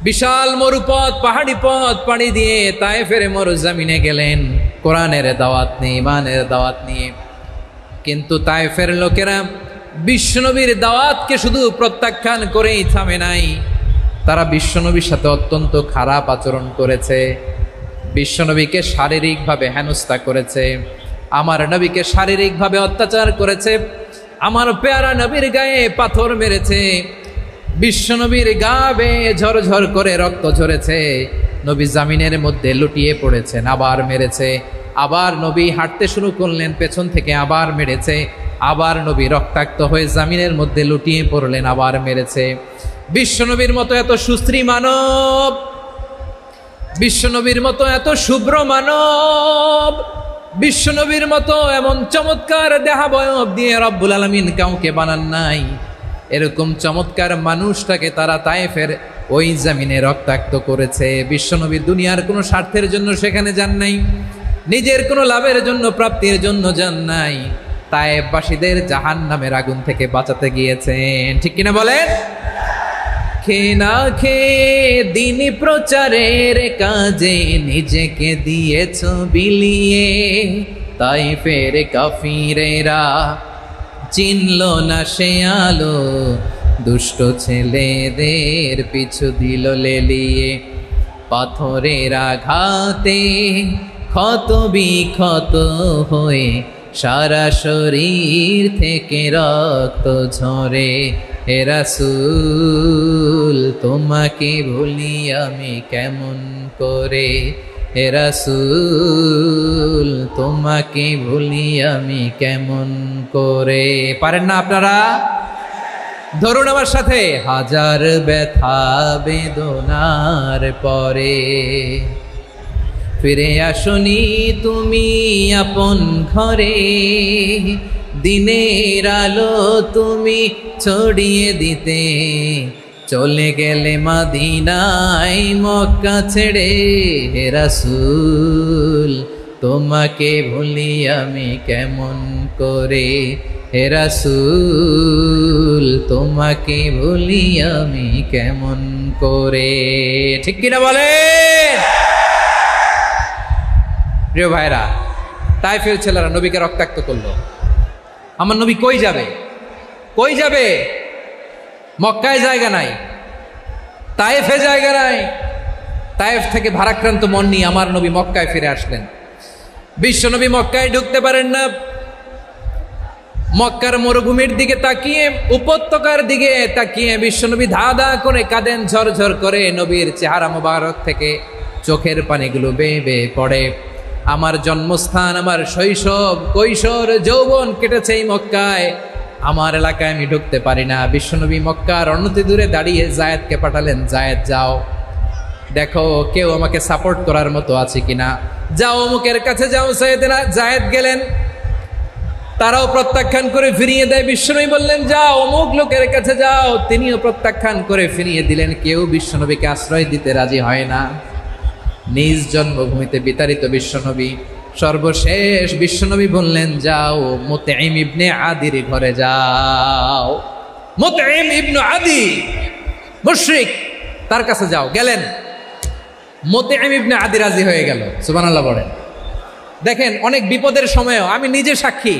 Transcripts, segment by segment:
বিশাল মরুপথ, পাহাড়ি পথ পাড়ি দিয়ে তায়েফের মরুজমিনে গেলেন কোরআনের দাওয়াত নিয়ে, ইমানের দাওয়াত নিয়ে। কিন্তু তায়েফের লোকেরা বিশ্বনবীর দাওয়াতকে শুধু প্রত্যাখ্যান করেই থামে নাই, তারা বিশ্বনবীর সাথে অত্যন্ত খারাপ আচরণ করেছে, বিশ্বনবীকে শারীরিকভাবে হেনস্থা করেছে, আমার নবীকে শারীরিকভাবে অত্যাচার করেছে, আমার পেয়ারা নবীর গায়ে পাথর মেরেছে, বিশ্বনবীর গা বেয়ে ঝরঝর করে রক্ত ঝরেছে, নবী জামিনের মধ্যে লুটিয়ে পড়েছেন, আবার মেরেছে, আবার নবী হাঁটতে শুরু করলেন, পেছন থেকে আবার মেরেছে, আবার নবী রক্তাক্ত হয়ে জামিনের মধ্যে লুটিয়ে পড়লেন, আবার মেরেছে। বিশ্বনবীর মতো এত সুশ্রী মানব, বিশ্বনবীর মতো এত শুভ্র মানব, বিশ্বনবীর মতো এমন চমৎকার দেহাবয়ব দিয়ে রব্বুল আলামিন কাউকে বানান নাই। এরকম চমৎকার মানুষটাকে তারা তায়েফের ওই জমিনে রক্তাক্ত করেছে। বিশ্বনবী দুনিয়ার কোনো স্বার্থের জন্য সেখানে যান নাই, নিজের কোনো লাভের জন্য, প্রাপ্তির জন্য যান নাই, তায়েফবাসীদের জাহান্নামের আগুন থেকে বাঁচাতে গিয়েছেন। ঠিক কিনা বলেন? খেয়ে না খেয়ে দিন প্রচারের কাজে নিজেকে দিয়েছ বিলিয়ে, তায়েফের কাফিরেরা চিনল না সে আলো, দুষ্ট ছেলেদের পিছু দিল লেলিয়ে, পাথরের আঘাতে ক্ষত বিক্ষত হয়ে সারা শরীর থেকে রক্ত ঝরে। হে রাসূল তোমাকে ভুলি আমি কেমন করে, হে রাসূল তোমাকে ভুলি আমি কেমন করে। পারেন না আপনারা? ধরুন আমার সাথে, হাজার ব্যথা বেদনার পরে ফিরে আসনি তুমি আপন ঘরে, দিনের আলো তুমি ছড়িয়ে দিতে, চলে গেলে মদিনায় মক্কা ছেড়ে। হে রাসূল তোমাকে ভুলি আমি কেমন করে, হে রাসূল তোমাকে ভুলি আমি কেমন করে। ঠিক কিনা বলে? প্রিয় ভাইরা, তায়েফের ছেলেরা নবীকে রক্তাক্ত করলো। আমার নবী কই যাবে? কই যাবে? মক্কায় জায়গা নাই, তায়েফে জায়গা নাই। তায়েফ থেকে ভারাক্রান্ত মন নিয়ে আমার নবী মক্কায় ফিরে আসলেন। বিশ্ব নবী মক্কায় ঢুকতে পারেন না। মক্কার মরুভূমির দিকে তাকিয়ে, উপত্যকার দিকে তাকিয়ে বিশ্বনবী ধা ধা করে কাঁদেন, ঝরঝর করে নবীর চেহারা মোবারক থেকে চোখের পানিগুলো বেয়ে বেয়ে পড়ে। আমার জন্মস্থান, আমার শৈশব, কৈশোর, যৌবন কেটেছে এই মক্কায়, আমার এলাকায় আমি ঢুকতে পারি না। বিশ্বনবী মক্কার অনতি দূরে দাঁড়িয়ে জায়েদকে পাঠালেন, জায়েদ যাও দেখো কেউ আমাকে সাপোর্ট করার মতো আছে কিনা, যাও অমুকের কাছে যাও। জায়েদ গেলেন, তারাও প্রত্যাখ্যান করে ফিরিয়ে দেয়। বিশ্বনবী বললেন যাও অমুক লোকের কাছে যাও, তিনিও প্রত্যাখ্যান করে ফিরিয়ে দিলেন। কেউ বিশ্বনবীকে আশ্রয় দিতে রাজি হয় না। নিজ জন্মভূমিতে বিতাড়িত বিশ্বনবী, সর্বশেষ বিশ্বনবী বললেন যাও মুতঈম ইবনে আদির ঘরে যাও। মুতঈম ইবনে আদি মুশরিক, তার কাছে যাও। গেলেন, মুতঈম ইবনে আদি রাজি হয়ে গেল। সুবহানাল্লাহ বলেন। দেখেন, অনেক বিপদের সময়ও আমি নিজে সাক্ষী,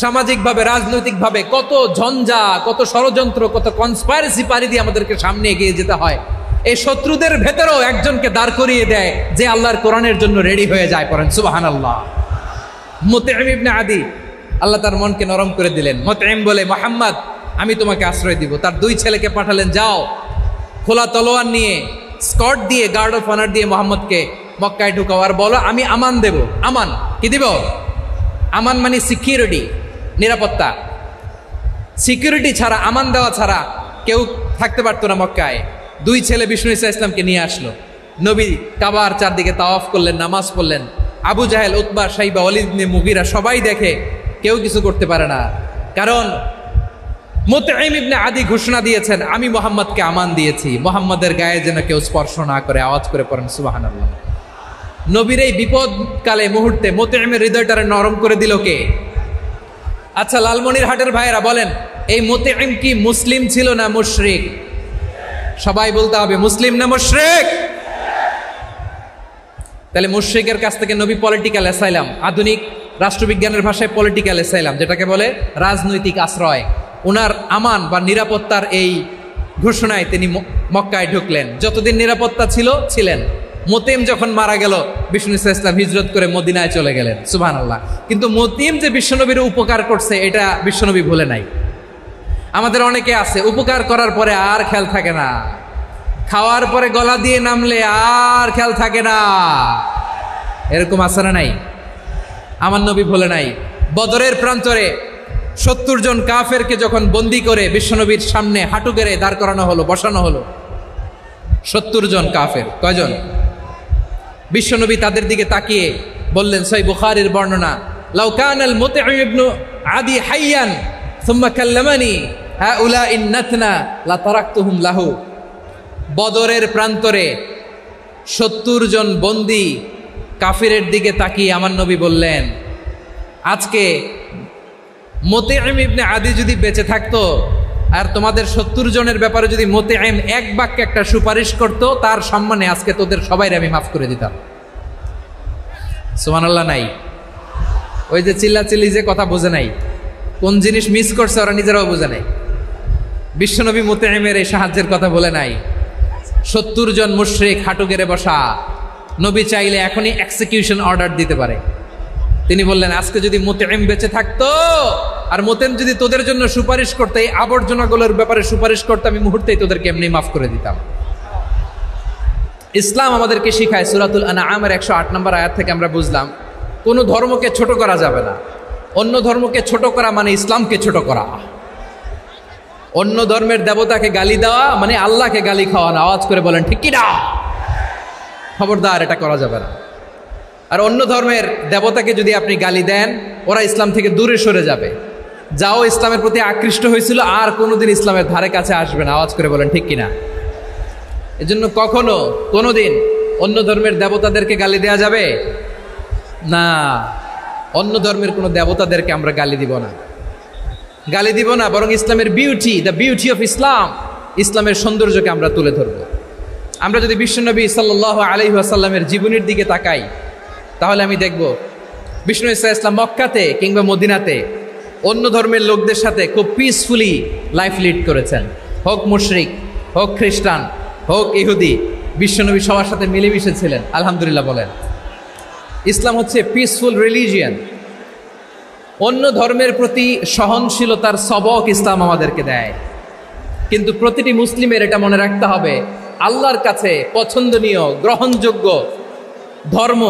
সামাজিকভাবে, রাজনৈতিকভাবে কত ঝঞ্ঝা, কত ষড়যন্ত্র, কত কনস্পাইরেসি পাড়ি দিয়ে আমাদেরকে সামনে এগিয়ে যেতে হয়। এই শত্রুদের ভেতরেও একজনকে দাঁড় করিয়ে দেয় যে আল্লাহর কোরআনের জন্য রেডি হয়ে যায়। পড়েন সুবহানাল্লাহ। মুতঈম ইবনে আদি, আল্লাহ তার মনকে নরম করে দিলেন। মুতঈম বলে, মুহাম্মদ আমি তোমাকে আশ্রয় দিব। তার দুই ছেলেকে পাঠালেন, যাও খোলা তলোয়ার নিয়ে, স্কট দিয়ে, গার্ড অফ অনার দিয়ে মুহাম্মদকে মক্কায় ঢুকাও, আর বলো আমি আমান দেব। আমান কি দিব? আমান মানে সিকিউরিটি, নিরাপত্তা। সিকিউরিটি ছাড়া, আমান দেওয়া ছাড়া কেউ থাকতে পারতো না মক্কায়। দুই ছেলে বিষ্ণু ইসা ইসলামকে নিয়ে আসলো। নবী কাবার চারদিকে তাওয়াফ করলেন, নামাজ পড়লেন। আবু জাহেল, উতবা, শাইবা, ওয়ালিদ ইবনে মুগীরা সবাই দেখে, কেউ কিছু করতে পারে না। কারণ মুতঈম ইবনে আদি ঘোষণা দিয়েছেন আমি মুহাম্মদকে আমান দিয়েছি, মুহাম্মদের গায়ে যেন কেউ স্পর্শ না করে। আওয়াজ করে পড়েন সুবহানাল্লাহ। নবীর এই বিপদকালে মুহূর্তে মুতঈমের হৃদয়টারে নরম করে দিল কে? আচ্ছা, লালমনির হাটের ভাইয়েরা বলেন, এই মুতঈম কি মুসলিম ছিল না মুশরিক? সবাই বলতে হবে মুসলিম না মুশরিক। তাহলে মুশরিকের কাছ থেকে নবী পলিটিক্যাল অ্যাসাইলাম, আধুনিক রাষ্ট্রবিজ্ঞানের ভাষায় পলিটিক্যাল অ্যাসাইলাম, যেটাকে বলে রাজনৈতিক আশ্রয়, ওনার আমান বা নিরাপত্তার এই ঘোষণায় তিনি মক্কায় ঢুকলেন। যতদিন নিরাপত্তা ছিলেন। মতিম যখন মারা গেল, বিষ্ণু ইসলাম হিজরত করে মদিনায় চলে গেলেন, সুবহানাল্লাহ। কিন্তু মতিম যে বিশ্বনবীর উপকার করছে এটা বিশ্বনবী ভুলে নাই। আমাদের অনেকে আছে উপকার করার পরে আর খেয়াল থাকে না, খাওয়ার পরে গলা দিয়ে নামলে আর খেয়াল থাকে না, এরকম আছে না নাই? আমার নবী ভুলে নাই। বদরের প্রান্তরে 70 জন কাফেরকে যখন বন্দী করে বিশ্বনবীর সামনে হাঁটু গেড়ে দাঁড় করানো হলো, বসানো হলো, 70 জন কাফের। কয়জন? বিশ্বনবী তাদের দিকে তাকিয়ে বললেন, সহিহ বুখারীর বর্ণনা, লাউ কানাল মুতঈম ইবনে আদি হাইয়ান সুম্মা কাল্লামানি হাউলাইন নাতনা লা তারাকতুহুম লাহু। বদরের প্রান্তরে 70 জন বন্দী কাফিরের দিকে তাকিয়ে আমার নবী বললেন, আজকে মুতঈম ইবনে আদি যদি বেঁচে থাকতো আর তোমাদের 70 জনের ব্যাপারে যদি মুতঈম এক বাক্যে একটা সুপারিশ করত, তার সম্মানে আজকে তোদের সবাইকে আমি মাফ করে দিতাম। সুবহানাল্লাহ নাই? ওই যে চিল্লাচিল্লি যে কথা বোঝে নাই, কোন জিনিস মিস করছে ওরা নিজেরাও বোঝে নাই। বিশ্বনবী মুতঈমের এই সাহায্যের কথা বলে নাই। 70 জন মুশরিক হাঁটু গেড়ে বসা, নবী চাইলে এখনই এক্সিকিউশন অর্ডার দিতে পারে। তিনি বললেন, আজকে যদি মুতঈম বেঁচে থাকতো আর মুতঈম যদি তোদের জন্য সুপারিশ করতে, এই আবর্জনাগুলোর ব্যাপারে সুপারিশ করতে, আমি মুহূর্তেই তোদেরকে এমনি মাফ করে দিতাম। ইসলাম আমাদেরকে শিখায়, সূরাতুল আনআমের 108 নম্বর আয়াত থেকে আমরা বুঝলাম, কোনো ধর্মকে ছোট করা যাবে না। অন্য ধর্মকে ছোট করা মানে ইসলামকে ছোট করা। অন্য ধর্মের দেবতাকে গালি দেওয়া মানে আল্লাহকে গালি খাওয়ানো। আওয়াজ করে বলেন ঠিক কি না? খবরদার, এটা করা যাবে না। আর অন্য ধর্মের দেবতাকে যদি আপনি গালি দেন, ওরা ইসলাম থেকে দূরে সরে যাবে। যাও ইসলামের প্রতি আকৃষ্ট হয়েছিল আর কোনোদিন ইসলামের ধারে কাছে আসবে না। আওয়াজ করে বলেন ঠিক কিনা? এজন্য কখনো কোনোদিন অন্য ধর্মের দেবতাদেরকে গালি দেওয়া যাবে না। অন্য ধর্মের কোনো দেবতাদেরকে আমরা গালি দিব না, গালি দিব না, বরং ইসলামের beauty, the beauty of Islam, ইসলামের সৌন্দর্যকে আমরা তুলে ধরব। আমরা যদি বিশ্বনবী সাল্লাল্লাহু আলাইহি ওয়াসাল্লামের জীবনের দিকে তাকাই, তাহলে আমি দেখব বিষ্ণু ইসলাম মক্কাতে কিংবা মদিনাতে অন্য ধর্মের লোকদের সাথে খুব পিসফুলি লাইফ লিড করেছেন। হোক মুশরিক, হোক খ্রিস্টান, হোক ইহুদি, বিশ্বনবী সবার সাথে মিলেমিশে ছিলেন। আলহামদুলিল্লাহ বলেন। ইসলাম হচ্ছে পিসফুল রিলিজিয়ান। অন্য ধর্মের প্রতি সহনশীলতার সবক ইসলাম আমাদেরকে দেয়। কিন্তু প্রতিটি মুসলিমের এটা মনে রাখতে হবে, আল্লাহর কাছে পছন্দনীয় গ্রহণযোগ্য ধর্ম,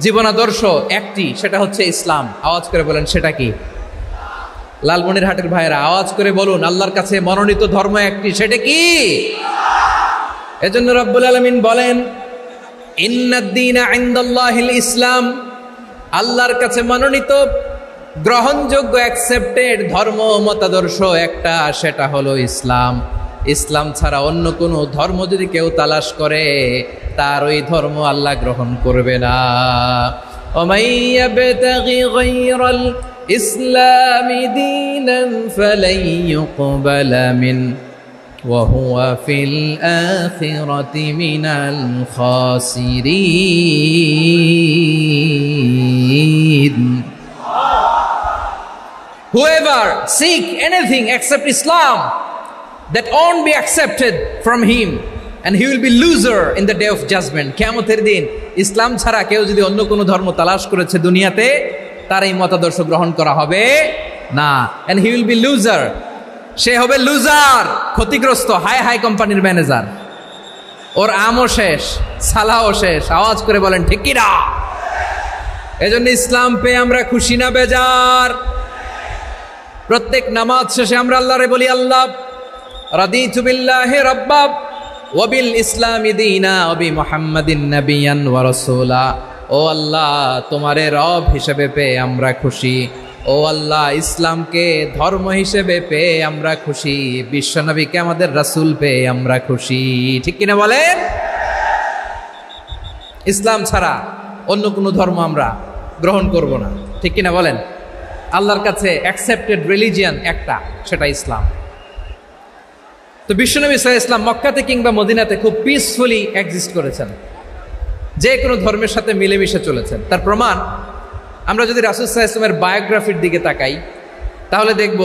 জীবনাদর্শ একটি, সেটা হচ্ছে ইসলাম। আওয়াজ করে বলেন সেটা কি? লালমনিরহাটের ভাইয়েরা আওয়াজ করে বলুন, আল্লাহর কাছে মনোনীত ধর্ম একটি, সেটা কি? এজন্য রব্বুল আলামিন বলেন, ইন্নাদ-দীনা ইনদাল্লাহিল ইসলাম। আল্লাহর কাছে মনোনীত গ্রহণযোগ্য অ্যাকসেপ্টেড ধর্ম মতাদর্শ একটা, সেটা হলো ইসলাম। ইসলাম ছাড়া অন্য কোনো ধর্ম যদি কেউ তালাশ করে, তার ওই ধর্ম আল্লাহ গ্রহণ করবে না। ওমাইয়াবতাগি গায়রাল ইসলামি দীনান ফালাই ইউকবালা মিন ওয়া হুয়া ফিল আখিরাতি মিনাল খাসিরিন। Whoever seek anything except Islam, that won't be accepted from him, and he will be loser in the day of judgment. কিয়ামতের দিন ইসলাম ছাড়া কেউ যদি অন্য কোনো ধর্ম তালাশ করেছে দুনিয়াতে, তার এই মতাদর্শ গ্রহণ করা হবে না। and he will be loser, সে হবে লুজার, ক্ষতিগ্রস্ত। হাই হাই কোম্পানির ম্যানেজার, ওর আমও শেষ, সালাও শেষ। আওয়াজ করে বলেন ঠিক কি না? এজন্য ইসলাম পেয়ে আমরা খুশি না বেজার? প্রত্যেক নামাজ শেষে আমরা আল্লাহরে বলি, আল্লাহ রাদিতু বিল্লাহি রাব্বা ওয়া বিল ইসলামি দীনা ওয়া বি মুহাম্মাদিন নাবিয়ান ওয়া রাসূলা। ও আল্লাহ, তোমারে রব হিসেবে পেয়ে আমরা খুশি। ও আল্লাহ, ইসলামকে ধর্ম হিসেবে পেয়ে আমরা খুশি। বিশ্বনবীকে আমাদের রাসূল পেয়ে আমরা খুশি। ঠিক কিনা বলেন? ইসলাম ছাড়া অন্য কোনো ধর্ম আমরা গ্রহণ করব না। ঠিক কিনা বলেন? আল্লাহর কাছে অ্যাকসেপ্টেড রিলিজিয়ান একটা, সেটা ইসলাম। তো বিশ্বনবী সাল্লাল্লাহু আলাইহি ওয়াসাল্লাম মক্কাতে কিংবা মদিনাতে খুব পিসফুলি এক্সিস্ট করেছেন, যে কোনো ধর্মের সাথে মিলেমিশে চলেছেন। তার প্রমাণ আমরা যদি রাসূল সাল্লাল্লাহু আলাইহি ওয়াসাল্লামের বায়োগ্রাফির দিকে তাকাই তাহলে দেখব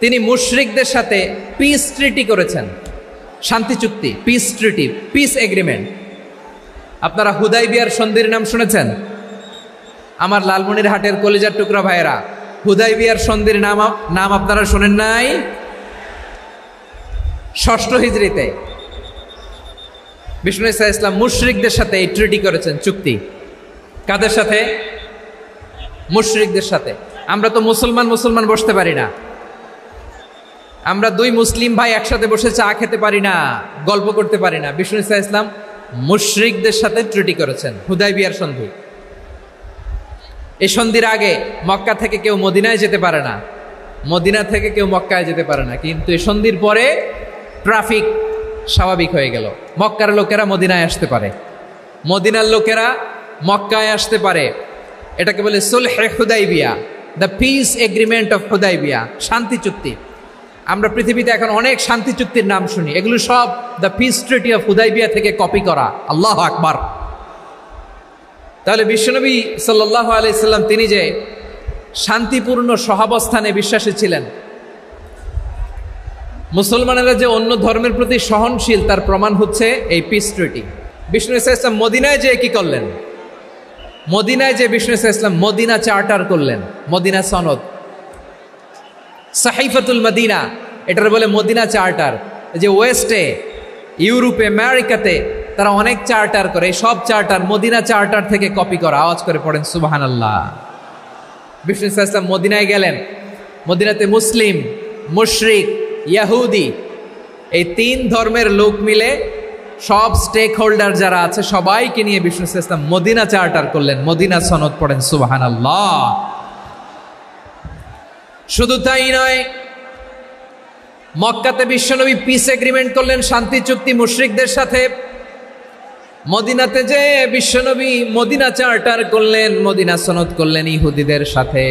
তিনি মুশরিকদের সাথে পিস ট্রিটি করেছেন, শান্তি চুক্তি, পিস ট্রিটি, পিস এগ্রিমেন্ট। আপনারা হুদাইবিয়ার সন্ধির নাম শুনেছেন? আমার লালমনিরহাটের কলিজার টুকরা ভাইয়েরা, হুদাইবিয়ার সন্ধির নাম আপনারা শোনেন নাই? 6ষ্ঠ হিজরিতে বিষ্ণু ঈসা ইসলাম মুশরিকদের সাথে এই ট্রিটি করেছেন, চুক্তি। কাদের সাথে? মুশরিকদের সাথে। আমরা তো মুসলমান বসতে পারি না, আমরা দুই মুসলিম ভাই একসাথে বসে চা খেতে পারি না, গল্প করতে পারি না। বিষ্ণু ঈসা ইসলাম মুশরিকদের সাথে ট্রিটি করেছেন, হুদাইবিয়ার সন্ধি। এই সন্ধির আগে মক্কা থেকে কেউ মদিনায় যেতে পারে না, মদিনা থেকে কেউ মক্কায় যেতে পারে না, কিন্তু এই সন্ধির পরে ট্রাফিক স্বাভাবিক হয়ে গেল। মক্কার লোকেরা মদিনায় আসতে পারে, মদিনার লোকেরা মক্কায় আসতে পারে। এটাকে বলে সুলহে Hudaibiya, the peace agreement of Hudaibiya, শান্তি চুক্তি। আমরা পৃথিবীতে এখন অনেক শান্তি চুক্তির নাম শুনি, এগুলো সব the piece treaty of Hudaibiya থেকে কপি করা। আল্লাহু আকবার। তাহলে বিশ্বনবী সাল্লাল্লাহু আলাইহি সাল্লাম তিনি যে শান্তিপূর্ণ সহাবস্থানে বিশ্বাসী ছিলেন, মুসলমানেরা যে অন্য ধর্মের প্রতি সহনশীল, তার প্রমাণ হচ্ছে এই পিস ট্রিটি। বিষ্ণু ঈসা ইসলাম মদিনায় যে কি করলেন? মদিনায় যে বিষ্ণু ঈসা ইসলাম মদিনা চার্টার করলেন, মদিনা সনদ, সাহিফাতুল মদিনা, এটার বলে মদিনা চার্টার। যে ওয়েস্টে, ইউরোপে, আমেরিকাতে তারা অনেক চার্টার করে, এই সব চার্টার মদিনা চার্টার থেকে কপি করা। আওয়াজ করে পড়েন সুবহানাল্লাহ। বিষ্ণু ঈসা ইসলাম মদিনায় গেলেন, মদিনাতে মুসলিম, মুশরিক, ইয়াহুদি, এই 3 ধর্মের লোক মিলে সব স্টেক হোল্ডার যারা আছে সবাইকে নিয়ে বিষ্ণু ঈসা ইসলাম মদিনা চার্টার করলেন, মদিনা সনদ। পড়েন সুবহানাল্লাহ। শুধু তাই নয়, মক্কাতে বিশ্বনবী পিস এগ্রিমেন্ট করলেন, শান্তি চুক্তি মুশরিকদের সাথে। মদিনাতে যে বিশ্বনবী মদিনা চার্টার করলেন, মদিনা সনদ করলেন ইহুদিদের সাথে।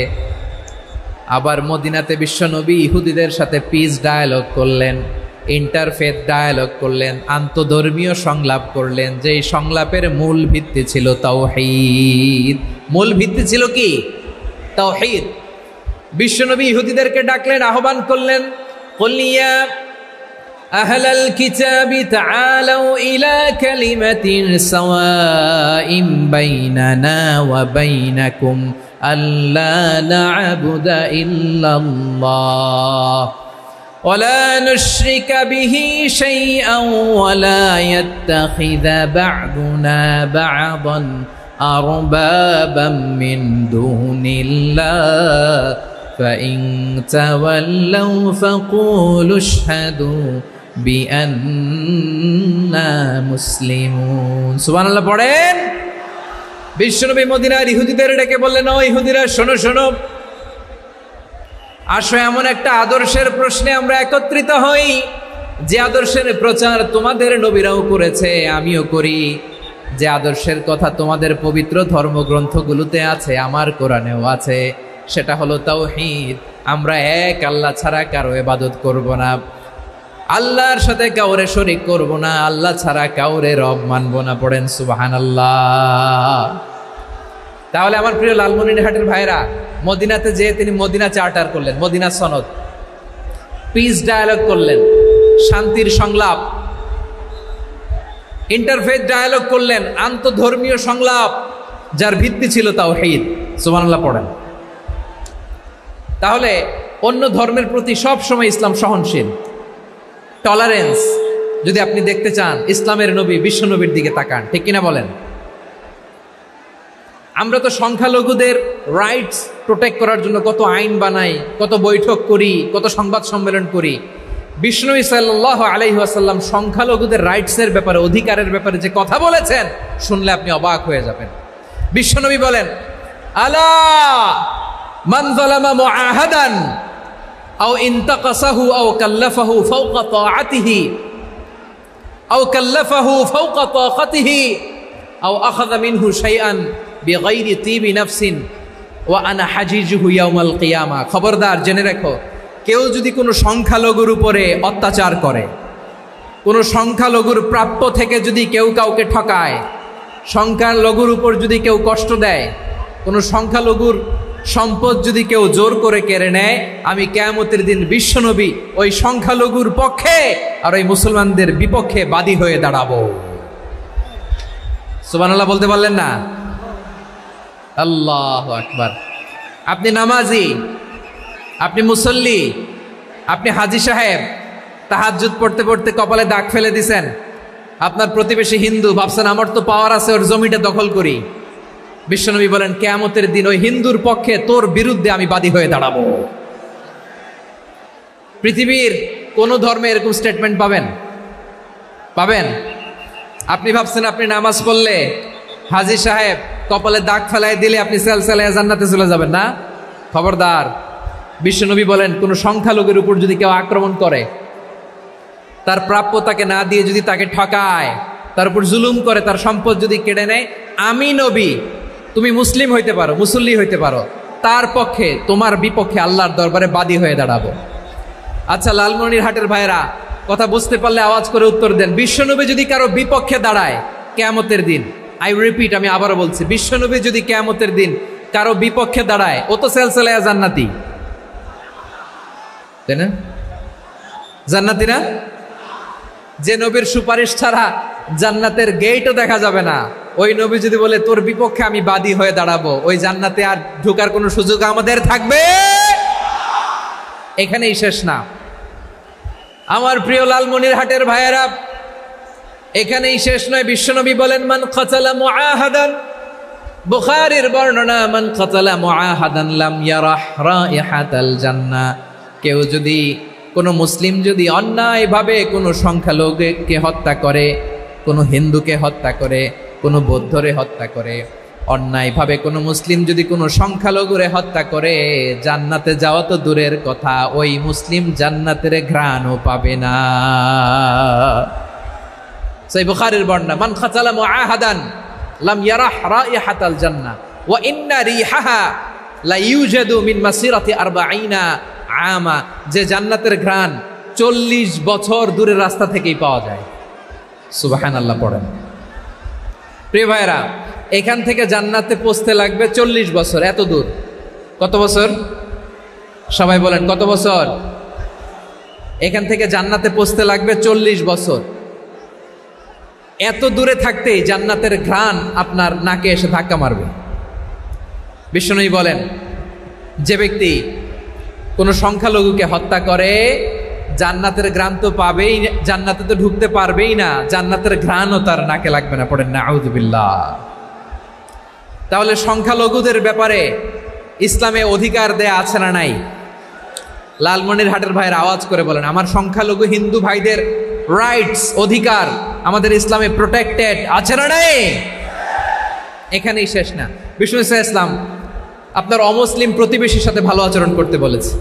আবার মদিনাতে বিশ্বনবী ইহুদিদের সাথে পিস ডায়ালগ করলেন, ইন্টারফেথ ডায়ালগ করলেন, আন্তধর্মীয় সংলাপ করলেন, যেই সংলাপের মূল ভিত্তি ছিল তাওহীদ। মূল ভিত্তি ছিল কি? তাওহীদ। বিশ্বনবী ইহুদিদেরকে ডাকলেন, আহ্বান করলেন, কুল ইয়া আহলাল কিতাবি তাআলাউ ইলা কালিমাতিন সাওয়াইন বাইনানা ওয়া বাইনাকুম আল্লা না'বুদা ইল্লাল্লাহ ওয়া লা নুশরিকা বিহি শাইআন ওয়া লা ইয়াত্তাখিযা বা'দুনা বা'দান আরবাবাম মিন দুনিল্লাহ فإن تولوا فقولوا اشهدوا بأننا مسلمون। সুবহানাল্লাহ পড়েন। বিশ্বনবী মদিনার ইহুদিদের ডেকে বললেন, ও ইহুদিরা, শোনো শোনো, আসো এমন একটা আদর্শের প্রশ্নে আমরা একত্রিত হই, যে আদর্শের প্রচার তোমাদের নবীরাও করেছে, আমিও করি, যে আদর্শের কথা তোমাদের পবিত্র ধর্মগ্রন্থগুলোতে আছে, আমার কোরআনেও আছে, সেটা হলো তাওহীদ। আমরা এক আল্লাহ ছাড়া কারো ইবাদত করব না, আল্লাহর সাথে কাউরে শরীক করব না, আল্লাহ ছাড়া কাউরে রব মানব না। পড়েন সুবহানাল্লাহ। তাহলে আমার প্রিয় লালমনিরহাটের ভাইরা, মদিনাতে যে তিনি মদিনা চার্টার করলেন, মদিনা সনদ, পিস ডায়ালগ করলেন, শান্তির সংলাপ, ইন্টারফেথ ডায়ালগ করলেন, আন্তধর্মীয় সংলাপ, যার ভিত্তি ছিল তাওহীদ। সুবহানাল্লাহ পড়েন। তাহলে অন্য ধর্মের প্রতি সব সময় ইসলাম সহনশীল, টলারেন্স। যদি আপনি দেখতে চান ইসলামের নবী বিশ্ব নবীর দিকে তাকান, ঠিক কিনা বলেন? আমরা তো সংখ্যালঘুদের রাইটস প্রোটেক্ট করার জন্য কত আইন বানাই, কত বৈঠক করি, কত সংবাদ সম্মেলন করি। বিষ্ণু সাল্লাল্লাহু আলাইহি ওয়াসাল্লাম সংখ্যালঘুদের রাইটসের ব্যাপারে, অধিকারের ব্যাপারে যে কথা বলেছেন, শুনলে আপনি অবাক হয়ে যাবেন। বিশ্বনবী বলেন, আলা মান যালামা মুআহাদান আও ইনতাকাসাহু আও কাল্লাফাহু ফাওকা তাআতিহি আও কাল্লাফাহু ফাওকা তাকাতিহি আও আখাযা মিনহু শাইআন বিগাইরি তিবি নাফসিন ওয়া আনা হাজিজুহু ইয়াউমাল কিয়ামা। খবরদার, জেনে রাখো, কেউ যদি কোনো সংখ্যালঘুর উপরে অত্যাচার করে, কোনো সংখ্যালঘুর প্রাপ্য থেকে যদি কেউ কাউকে ঠকায়, সংখ্যালঘুর উপর যদি কেউ কষ্ট দেয়, কোনো সংখ্যালঘুর সম্পদ যদি কেউ জোর করে কেড়ে নেয়, আমি কিয়ামতের দিন বিশ্বনবী ওই সংখ্যালঘুর পক্ষে আর ওই মুসলমানদের বিপক্ষে বাদী হয়ে দাঁড়াবো। সুবহানাল্লাহ বলতে পারলেন না? আল্লাহু আকবার। আপনি নামাজি, আপনি মুসল্লি, আপনি হাজী সাহেব, তাহাজ্জুদ পড়তে পড়তে কপালে দাগ ফেলে দিছেন, আপনার প্রতিবেশী হিন্দু, ভাবছেন আমার তো পাওয়ার আছে, ওর জমিটা দখল করি। বিশ্বনবী বলেন কিয়ামতের দিন ওই হিন্দুর পক্ষে তোর বিরুদ্ধে আমি বাদী হয়ে দাঁড়াবো। পৃথিবীর কোন ধর্মে এরকম স্টেটমেন্ট পাবেন? পাবেন? আপনি ভাবছেন আপনি নামাজ পড়লে হাজী সাহেব কপালে দাগ ফেলাই দিলে আপনি সেলসেলায় জান্নাতে চলে যাবেন না? খবরদার। বিশ্বনবী বলেন কোন সংখ্যালঘুর উপর যদি কেউ আক্রমণ করে, তার প্রাপ্য তাকে না দিয়ে যদি তাকে ঠকায়, তার উপর জুলুম করে, তার সম্পদ যদি কেড়ে নেয়, আমি নবী, তুমি মুসলিম হইতে পারো, মুসল্লি হইতে পারো, তার পক্ষে তোমার বিপক্ষে আল্লাহর দরবারে বাদী হয়ে দাঁড়াবো। আচ্ছা লালমনিরহাটের ভাইরা, কথা বুঝতে পারলে আওয়াজ করে উত্তর দেন। বিশ্বনবী যদি কারো বিপক্ষে দাঁড়ায় কিয়ামতের দিন, আই রিপিট, আমি আবারও বলছি, বিশ্বনবী যদি কিয়ামতের দিন কারো বিপক্ষে দাঁড়ায়, ও তো সেলসেলায়া জান্নাতি, তাই না? জান্নাতি না? যে নবীর সুপারিশ ছাড়া জান্নাতের গেটও দেখা যাবে না, ওই নবী যদি বলে তোর বিপক্ষে আমি বাদী হয়ে দাঁড়াবো, ওই জান্নাতে আর ঢোকার কোনো সুযোগ আমাদের থাকবে? এখানেই শেষ না আমার প্রিয় লালমনিরহাটের ভাইয়েরা, এখানেই শেষ নয়। বিশ্বনবী বলেন মান কাতালা মুআহাদান, বুখারীর বর্ণনা, মান কাতালা মুআহাদান লাম ইয়ারাহ রাইহাতাল জান্নাহ। কেউ যদি, কোনো মুসলিম যদি অন্যায়ভাবে কোনো সংখ্যালঘুকে হত্যা করে, কোনো হিন্দুকে হত্যা করে, কোনো বৌদ্ধরে হত্যা করে, অন্যায়ভাবে কোনো মুসলিম যদি কোনো সংখ্যালঘুরে হত্যা করে, জান্নাতে যাওয়া তো দূরের কথা, ওই মুসলিম জান্নাতের ঘ্রাণও পাবে না। সেই বুখারীর বর্ণনা, মান কাতালা মুআহাদান লাম ইয়ারাহ রাইহাতাল জান্নাহ ওয়া ইন্না রিহাহা লা ইউজাদু মিন মাসিরাতি 40 আমা। যে জান্নাতের ঘ্রাণ 40 বছর দূরের রাস্তা থেকেই পাওয়া যায়। সুবহানাল্লাহ পড়েন। প্রিয় ভাইরা, এখান থেকে জান্নাতে পৌঁছতে লাগবে 40 বছর। এত দূর, কত বছর? সবাই বলেন কত বছর? এখান থেকে জান্নাতে পৌঁছতে লাগবে 40 বছর। এত দূরে থাকতেই জান্নাতের ঘ্রাণ আপনার নাকে এসে ধাক্কা মারবে। বিশ্বনবী বলেন যে ব্যক্তি কোনো সংখ্যালঘুকে হত্যা করে, জান্নাতের ঘ্রাণ তো পাবেই, জান্নাতে তো ঢুকতে পারবেই না, জান্নাতের ঘ্রাণও তার নাকে লাগবে না। পড়েন না আউযুবিল্লাহ। তাহলে সংখ্যালঘুদের ব্যাপারে ইসলামে অধিকার দেয়া আছে না নাই? লালমনিরহাটের ভাইয়ের আওয়াজ করে বলেন, আমার সংখ্যালঘু হিন্দু ভাইদের রাইটস, অধিকার আমাদের ইসলামে প্রোটেক্টেড আছে না নাই? এখানেই শেষ না। বিষ্ণু ইসলাম আপনার অমুসলিম প্রতিবেশীর সাথে ভালো আচরণ করতে বলেছে।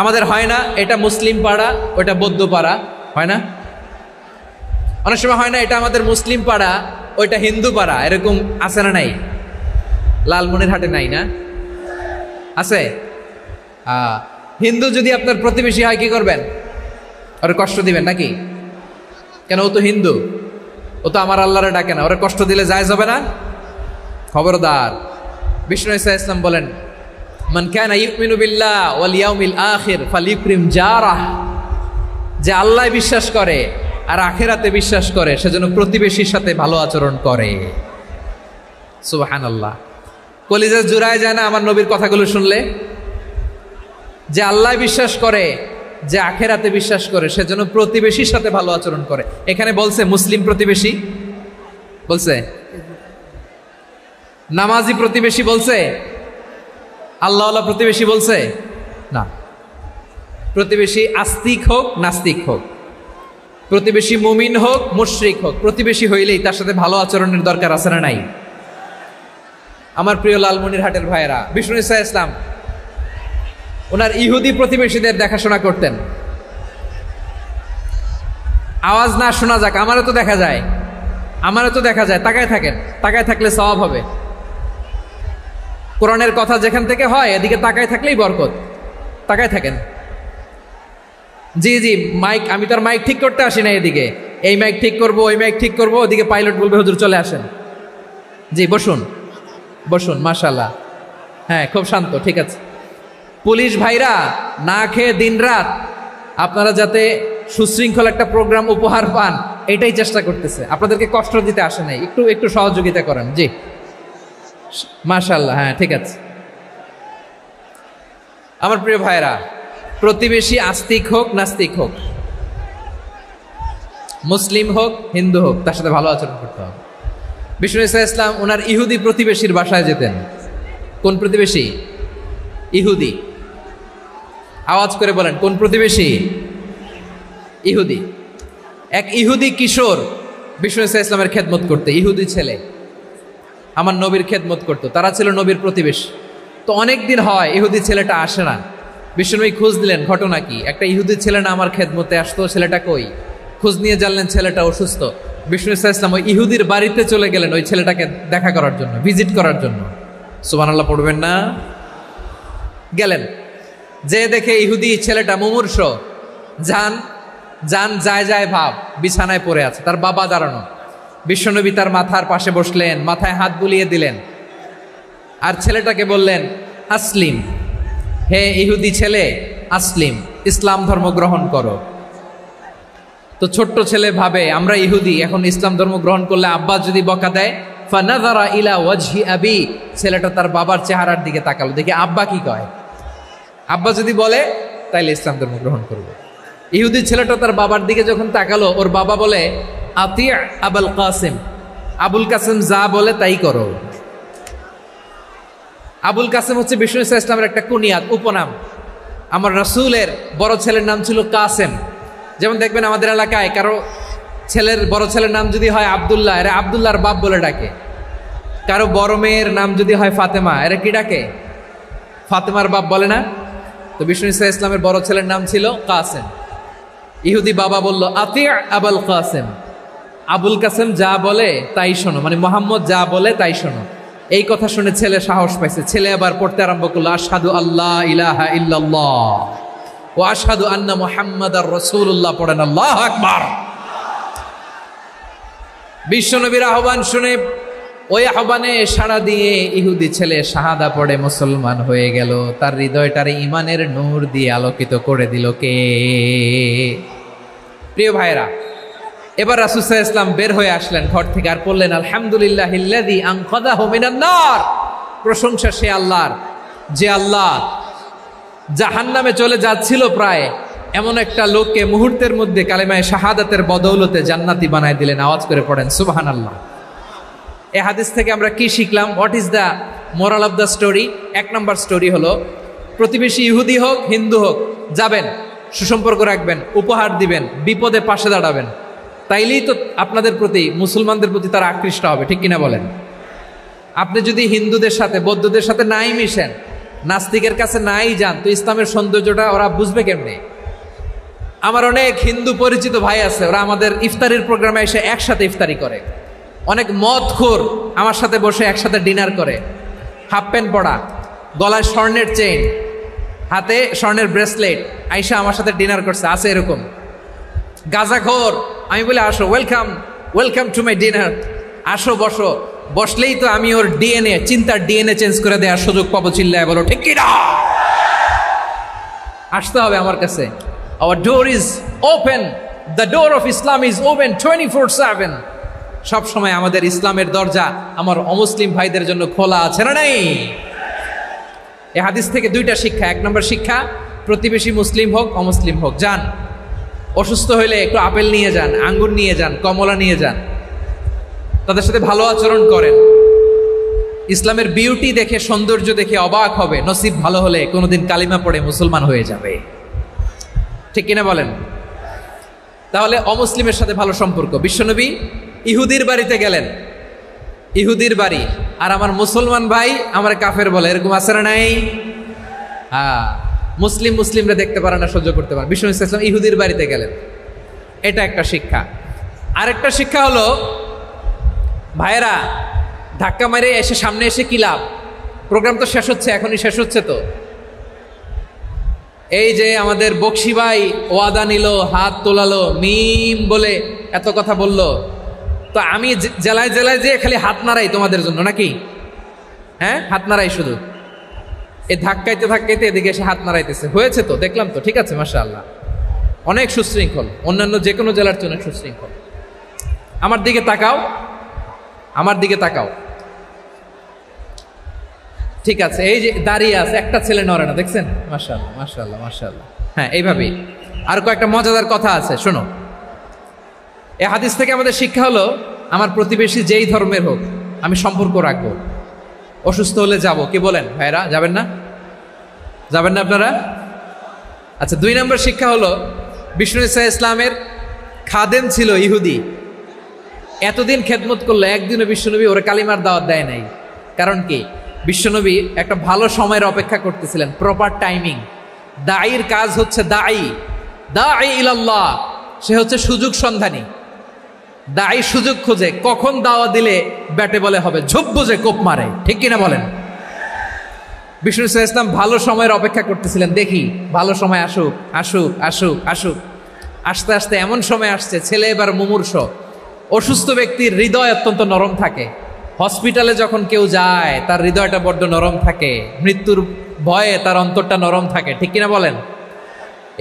আমাদের হয় না এটা মুসলিম পাড়া, ওটা বৌদ্ধ পাড়া, হয় না? অনেক সময় হয় না এটা আমাদের মুসলিম পাড়া, ওইটা হিন্দু পাড়া, এরকম আছে না নাই? লালমনিরহাটে নাই না? আছে? হিন্দু যদি আপনার প্রতিবেশী হয় কি করবেন? ওরে কষ্ট দিবেন নাকি? কেন? ও তো হিন্দু, ও তো আমার আল্লাহরে ডাকে না, ওরে কষ্ট দিলে জায়েজ হবে না? খবরদার। বিষ্ণু ইসলাম বলেন মান কানা ইউমিনু বিল্লাহ ওয়াল ইয়াউমিল আখির ফালিউকরিম জারাহ। যে আল্লাহ বিশ্বাস করে আর আখিরাতে বিশ্বাস করে, সেজন্য প্রতিবেশীর সাথে ভালো আচরণ করে। সুবহানাল্লাহ। কলিজা জুড়ায় যায় না আমার নবীর কথাগুলো শুনলে? যে আল্লাহ বিশ্বাস করে, যে আখিরাতে বিশ্বাস করে, সেজন্য প্রতিবেশীর সাথে ভালো আচরণ করে। এখানে বলছে মুসলিম প্রতিবেশী, বলছে নামাজি প্রতিবেশী, বলছে আল্লাহওয়ালা প্রতিবেশী, বলছে না। প্রতিবেশী আস্তিক হোক নাস্তিক হোক, প্রতিবেশী মুমিন হোক মুশরিক হোক, প্রতিবেশী হইলেই তার সাথে ভালো আচরণের দরকার আছে না নাই? আমার প্রিয় লালমনিরহাটের ভাইয়েরা, বিষ্ণু ইসলাম ওনার ইহুদি প্রতিবেশীদের দেখাশোনা করতেন। আওয়াজ না শোনা যাক, আমারও তো দেখা যায়, আমারও তো দেখা যায়। তাকায় থাকেন, তাকায় থাকলে সওয়াব হবে। কোরআনের কথা যেখান থেকে হয় এদিকে তাকায় থাকলেই বরকত। তাকায় থাকেন, জি জি, মাইক, আমি তো আর মাইক ঠিক করতে আসি না এদিকে, এই মাইক ঠিক করব, ওই মাইক ঠিক করব, ওদিকে পাইলট বলবে হুজুর চলে আসেন। জি বসুন বসুন, মাশাআল্লাহ, হ্যাঁ খুব শান্ত, ঠিক আছে। পুলিশ ভাইরা না খেয়ে দিনরাত আপনারা যাতে সুশৃঙ্খল একটা প্রোগ্রাম উপহার পান এটাই চেষ্টা করতেছে, আপনাদেরকে কষ্ট দিতে আসে নাই, একটু একটু সহযোগিতা করেন। জি মাশাআল্লাহ, হ্যাঁ ঠিক আছে। আমার প্রিয় ভাইরা, প্রতিবেশী আস্তিক হোক নাস্তিক হোক, মুসলিম হোক হিন্দু হোক, তার সাথে ভালো আচরণ করতে হবে। বিষ্ণু ইসলাম ওনার ইহুদি প্রতিবেশীর বাসায় যেতেন। কোন প্রতিবেশী? ইহুদি। আওয়াজ করে বলেন, কোন প্রতিবেশী? ইহুদি। এক ইহুদি কিশোর বিষ্ণু ইসলামের খেদমত করতে, ইহুদি ছেলে আমার নবীর খেদমত করতো, তারা ছিল নবীর প্রতিবেশী। তো অনেক দিন হয় ইহুদি ছেলেটা আসে না, বিষ্ণুনবী খোঁজ দিলেন ঘটনা কি, একটা ইহুদি ছেলে না আমার খেদমতে আসতো, ছেলেটা কই? খোঁজ নিয়ে জানলেন ছেলেটা অসুস্থ। বিষ্ণু ইসলাম ওই ইহুদির বাড়িতে চলে গেলেন ওই ছেলেটাকে দেখা করার জন্য, ভিজিট করার জন্য। সুবহানাল্লাহ পড়বেন না? গেলেন, যে দেখে ইহুদি ছেলেটা মুমূর্ষ, যান যান যায় যায় ভাব, বিছানায় পড়ে আছে, তার বাবা দাঁড়ানো। বিশ্বনবী তার মাথার পাশে বসলেন, মাথায় হাত বুলিয়ে দিলেন, আর ছেলেটাকে বললেন আসলিম, হে ইহুদি ছেলে আসলিম, ইসলাম ধর্ম গ্রহণ করো। তো ছোট্ট ছেলে ভাবে আমরা ইহুদি, এখন ইসলাম ধর্ম গ্রহণ করলে আব্বা যদি বকা দেয়, ফানাযারা ইলা ওয়াজহি আবি, ছেলেটা তার বাবার চেহারার দিকে তাকালো, দেখি আব্বা কি কয়। আব্বা যদি বলে তাইলে ইসলাম ধর্ম গ্রহণ করবে। ইহুদি ছেলেটা তার বাবার দিকে যখন তাকালো, ওর বাবা বলে আতি আবুল কাসিম, আবুল কাসিম যা বলে তাই করো। আবুল কাসিম হচ্ছে বিষ্ণু ইসলামের একটা কুনিয়াত, উপনাম। আমার রাসূলের বড় ছেলের নাম ছিল কাসেম। যেমন দেখবেন আমাদের এলাকায় কারো ছেলের বড় ছেলের নাম যদি হয় আব্দুল্লাহ, এরা আব্দুল্লাহর বাপ বলে ডাকে। কারো বড় মেয়ের নাম যদি হয় ফাতেমা, এরা কি ডাকে? ফাতেমার বাপ বলে না? তো বিষ্ণু ইসলামের বড় ছেলের নাম ছিল কাসেম। ইহুদি বাবা বলল আতি আবুল কাসেম, আবুল কাসেম যা বলে তাই শোনো, মানে মোহাম্মদ যা বলে তাই শোনো। এই কথা শুনে ছেলে সাহস পাইছে, ছেলে আবার পড়তে আরম্ভ করলো আশহাদু আল্লাহ ইলাহা ইল্লাল্লাহ ও আশহাদু আন্না মুহাম্মাদার রাসূলুল্লাহ, পড়েন আল্লাহু আকবার। বিশ্বনবীর আহ্বান শুনে ওই আহ্বানে সাড়া দিয়ে ইহুদি ছেলে শাহাদা পড়ে মুসলমান হয়ে গেল। তার হৃদয়টারে ইমানের নূর দিয়ে আলোকিত করে দিল কে? প্রিয় ভাইরা, এবার রাসূল সাল্লাল্লাহু আলাইহি ওয়াসাল্লাম বের হয়ে আসলেন ঘর থেকে, আর বললেন আলহামদুলিল্লাহিল্লাযী আনকাযাহু মিনান নার, প্রশংসা সে আল্লাহর যে আল্লাহ জাহান্নামে চলে যাচ্ছিল প্রায় এমন একটা লোককে মুহূর্তের মধ্যে কালেমায়ে শাহাদাতের বদৌলতে জান্নাতি বানায় দিলেন। আওয়াজ করে পড়েন সুবহানাল্লাহ। এই হাদিস থেকে আমরা কি শিখলাম? What is the moral of the story? এক নম্বর স্টোরি হলো, প্রতিবেশী ইহুদি হোক হিন্দু হোক, যাবেন, সুসম্পর্ক রাখবেন, উপহার দিবেন, বিপদে পাশে দাঁড়াবেন, তাইলেই তো আপনাদের প্রতি, মুসলমানদের প্রতি তারা আকৃষ্ট হবে, ঠিক কিনা বলেন? আপনি যদি হিন্দুদের সাথে বৌদ্ধদের সাথে নাই মিশেন, নাস্তিকের কাছে নাই যান, তো ইসলামের সৌন্দর্যটা ওরা বুঝবে কেমনে? আমার অনেক হিন্দু পরিচিত ভাই আছে, ওরা আমাদের ইফতারির প্রোগ্রামে এসে একসাথে ইফতারি করে। অনেক মদখোর আমার সাথে বসে একসাথে ডিনার করে, হাফ প্যান্ট পরা, গলায় স্বর্ণের চেইন, হাতে স্বর্ণের ব্রেসলেট, আইসা আমার সাথে ডিনার করছে, আছে এরকম। গাঁজাখোর, আমি বলে আসো, welcome welcome to my dinner, আসো বসো, বসলেই তো আমি ওর ডিএনএ, চিন্তার ডিএনএ চেঞ্জ করে দেওয়ার সুযোগ পাবো, চিল্লায় বলো ঠিক কি না? আসতে হবে আমার কাছে। Hour door is open, the door of Islam is open 24/7। সব সময় আমাদের ইসলামের দরজা আমার অমুসলিম ভাইদের জন্য খোলা আছে না নাই? এই হাদিস থেকে দুইটা শিক্ষা। এক নম্বর শিক্ষা, প্রতিবেশী মুসলিম হোক অমুসলিম হোক, যান, অসুস্থ হইলে একটু আপেল নিয়ে যান, আঙ্গুর নিয়ে যান, কমলা নিয়ে যান, তাদের সাথে ভালো আচরণ করেন। ইসলামের বিউটি দেখে, সৌন্দর্য দেখে অবাক হবে, নসিব ভালো হলে কোনোদিন কালিমা পড়ে মুসলমান হয়ে যাবে, ঠিক কিনা বলেন? তাহলে অমুসলিমের সাথে ভালো সম্পর্ক। বিশ্বনবী ইহুদির বাড়িতে গেলেন, ইহুদির বাড়ি, আর আমার মুসলমান ভাই আমার কাফের বলে, এরকম আছে না নাই? হ্যাঁ, মুসলিম মুসলিমরা দেখতে পারে না, সহ্য করতে পারে। বিষ্ণু ইসলাম ইহুদির বাড়িতে গেলেন, এটা একটা শিক্ষা। আরেকটা শিক্ষা হলো, ভাইয়েরা ধাক্কা মারে এসে সামনে এসে কি লাভ? প্রোগ্রাম তো শেষ হচ্ছে, এখনই শেষ হচ্ছে, তো এই যে আমাদের বকশি ভাই ওয়াদা নিল, হাত তোলালো, মিম বলে এত কথা বলল, তো আমি জেলায় জেলায় যে খালি হাত নাড়াই তোমাদের জন্য নাকি? হ্যাঁ, হাত নাড়াই শুধু, এই ধাক্কাইতে ধাক্কাইতে এদিকে এসে হাত নাড়াইতেছে। হয়েছে তো, দেখলাম তো, ঠিক আছে, মাশাআল্লাহ, অনেক সুশৃঙ্খল, অন্যান্য যে কোনো জেলার চেয়ে অনেক সুশৃঙ্খল। আমার দিকে তাকাও, আমার দিকে তাকাও, ঠিক আছে। এই যে দাঁড়িয়ে আছে, একটা ছেলে নড়ে না, দেখছেন? মাশাআল্লাহ মাশাআল্লাহ মাশাআল্লাহ। হ্যাঁ, এইভাবেই। আর কয়েকটা মজাদার কথা আছে, শোনো। এই হাদিস থেকে আমাদের শিক্ষা হলো, আমার প্রতিবেশী যেই ধর্মের হোক আমি সম্পর্ক রাখবো। অসুস্থ হলে যাব, কি বলেন ভাইরা? যাবেন না? যাবেন না আপনারা? আচ্ছা, 2 নম্বর শিক্ষা হলো, বিষ্ণু ঈসা ইসলামের খাদেম ছিল ইহুদি, এতদিন খেদমত করলো, একদিনও বিশ্বনবী ওরা কালিমার দাওয়াত দেয় নাই। কারণ কি? বিশ্বনবী একটা ভালো সময়ের অপেক্ষা করতেছিলেন, প্রপার টাইমিং। দাঈর কাজ হচ্ছে দাঈ ইলাল্লাহ, সে হচ্ছে সুযোগ সন্ধানী। দাঈ সুযোগ খোঁজে, কখন দাওয়া দিলে ব্যাটে বলে হবে, ঝোপ বুঝে কোপ মারে, ঠিক কিনা বলেন? বিষ্ণু ঈসা ইসলাম ভালো সময়ের অপেক্ষা করতেছিলেন, দেখি ভালো সময় আসুক আসুক আসুক আসুক। আস্তে আস্তে এমন সময় আসছে, ছেলে এবার মুমূর্ষ। অসুস্থ ব্যক্তির হৃদয় অত্যন্ত নরম থাকে, হসপিটালে যখন কেউ যায় তার হৃদয়টা বড্ড নরম থাকে, মৃত্যুর ভয়ে তার অন্তরটা নরম থাকে, ঠিক কিনা বলেন?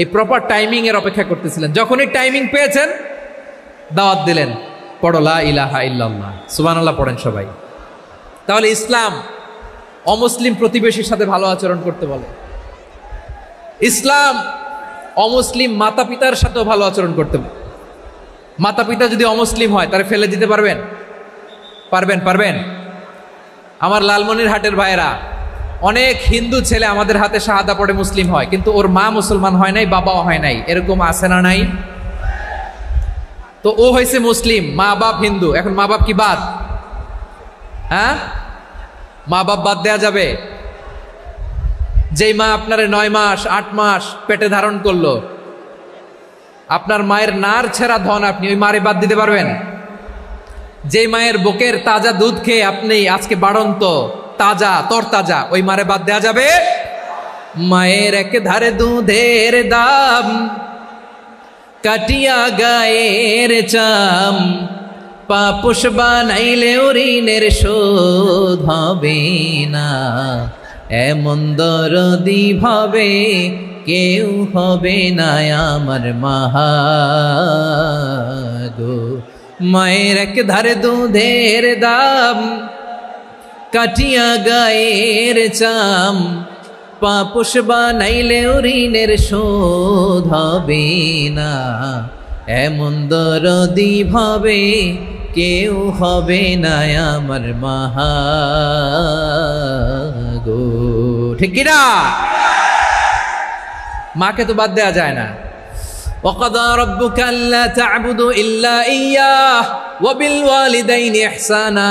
এই প্রপার টাইমিং এর অপেক্ষা করতেছিলেন। যখনই টাইমিং পেয়েছেন, দাওয়াত দিলেন, পড়ো লা ইলাহা ইল্লাল্লাহ, সুবহানাল্লাহ পড়েন সবাই। তাহলে ইসলাম অমুসলিম প্রতিবেশীর সাথে ভালো আচরণ করতে বলে। ইসলাম অমুসলিম মাতা পিতার সাথেও ভালো আচরণ করতে বলে। মাতা পিতা যদি অমুসলিম হয়, তারা ফেলে দিতে পারবেন? পারবেন? আমার লালমনিরহাটের ভাইয়েরা, অনেক হিন্দু ছেলে আমাদের হাতে শাহাদা পড়ে মুসলিম হয়, কিন্তু ওর মা মুসলমান হয় নাই, বাবাও হয় নাই, এরকম আছে না নাই? তো ও হয়েছে মুসলিম, মা বাপ হিন্দু, এখন মা বাপ কি বাদ? হ্যাঁ, মা বাপ বাদ দেয়া যাবে? যেই মা আপনার 9 মাস 8 মাস পেটে ধারণ করলো, আপনার মায়ের নার ছেঁড়া ধন, আপনি ওই মারে বাদ দিতে পারবেন? যে মায়ের বুকের তাজা দুধ খেয়ে আপনি আজকে বাড়ন্ত তাজা তরতাজা, ওই মারে বাদ দেয়া যাবে? মায়ের এক ধারে দুধের দাম, কাটিয়া গায়ের চাম, পাপুষ বানাইলে ঋণের শোধ হবে না, এমন দরদি ভাবে কেউ হবে না আমার মাহাগো। মায়ের এক ধারে দুধের দাম, কাটিয়া গায়ের চাম, পাপুষ বানাইলে ঋণের শোধ হবে না, এমন দরদি ভাবে কেউ হবে না আমার মাহাগো, ঠিক কিনা? মাকে তো বাদ দেয়া যায় না। وَقَضَى رَبُّكَ أَلَّا تَعْبُدُوا إِلَّا إِيَّاهُ وَبِالْوَالِدَيْنِ إِحْسَانًا।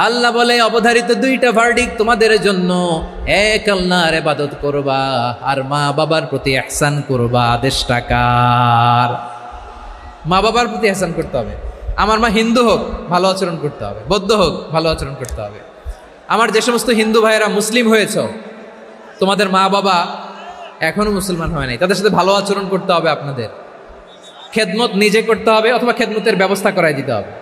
আল্লাহ বলে, অবধারিত 2টা ভার্ডিক্ট তোমাদের জন্য, এক আল্লাহর ইবাদত করবা আর মা বাবার প্রতি ইহসান করবা। আদেশটা কার? মা বাবার প্রতি ইহসান করতে হবে। আমার মা হিন্দু হোক, ভালো আচরণ করতে হবে, বৌদ্ধ হোক, ভালো আচরণ করতে হবে। আমার যে সমস্ত হিন্দু ভাইয়েরা মুসলিম হয়েছ, তোমাদের মা বাবা এখনো মুসলমান হয় নাই, তাদের সাথে ভালো আচরণ করতে হবে। আপনাদের খেদমত নিজে করতে হবে, অথবা খেদমতের ব্যবস্থা করাই দিতে হবে।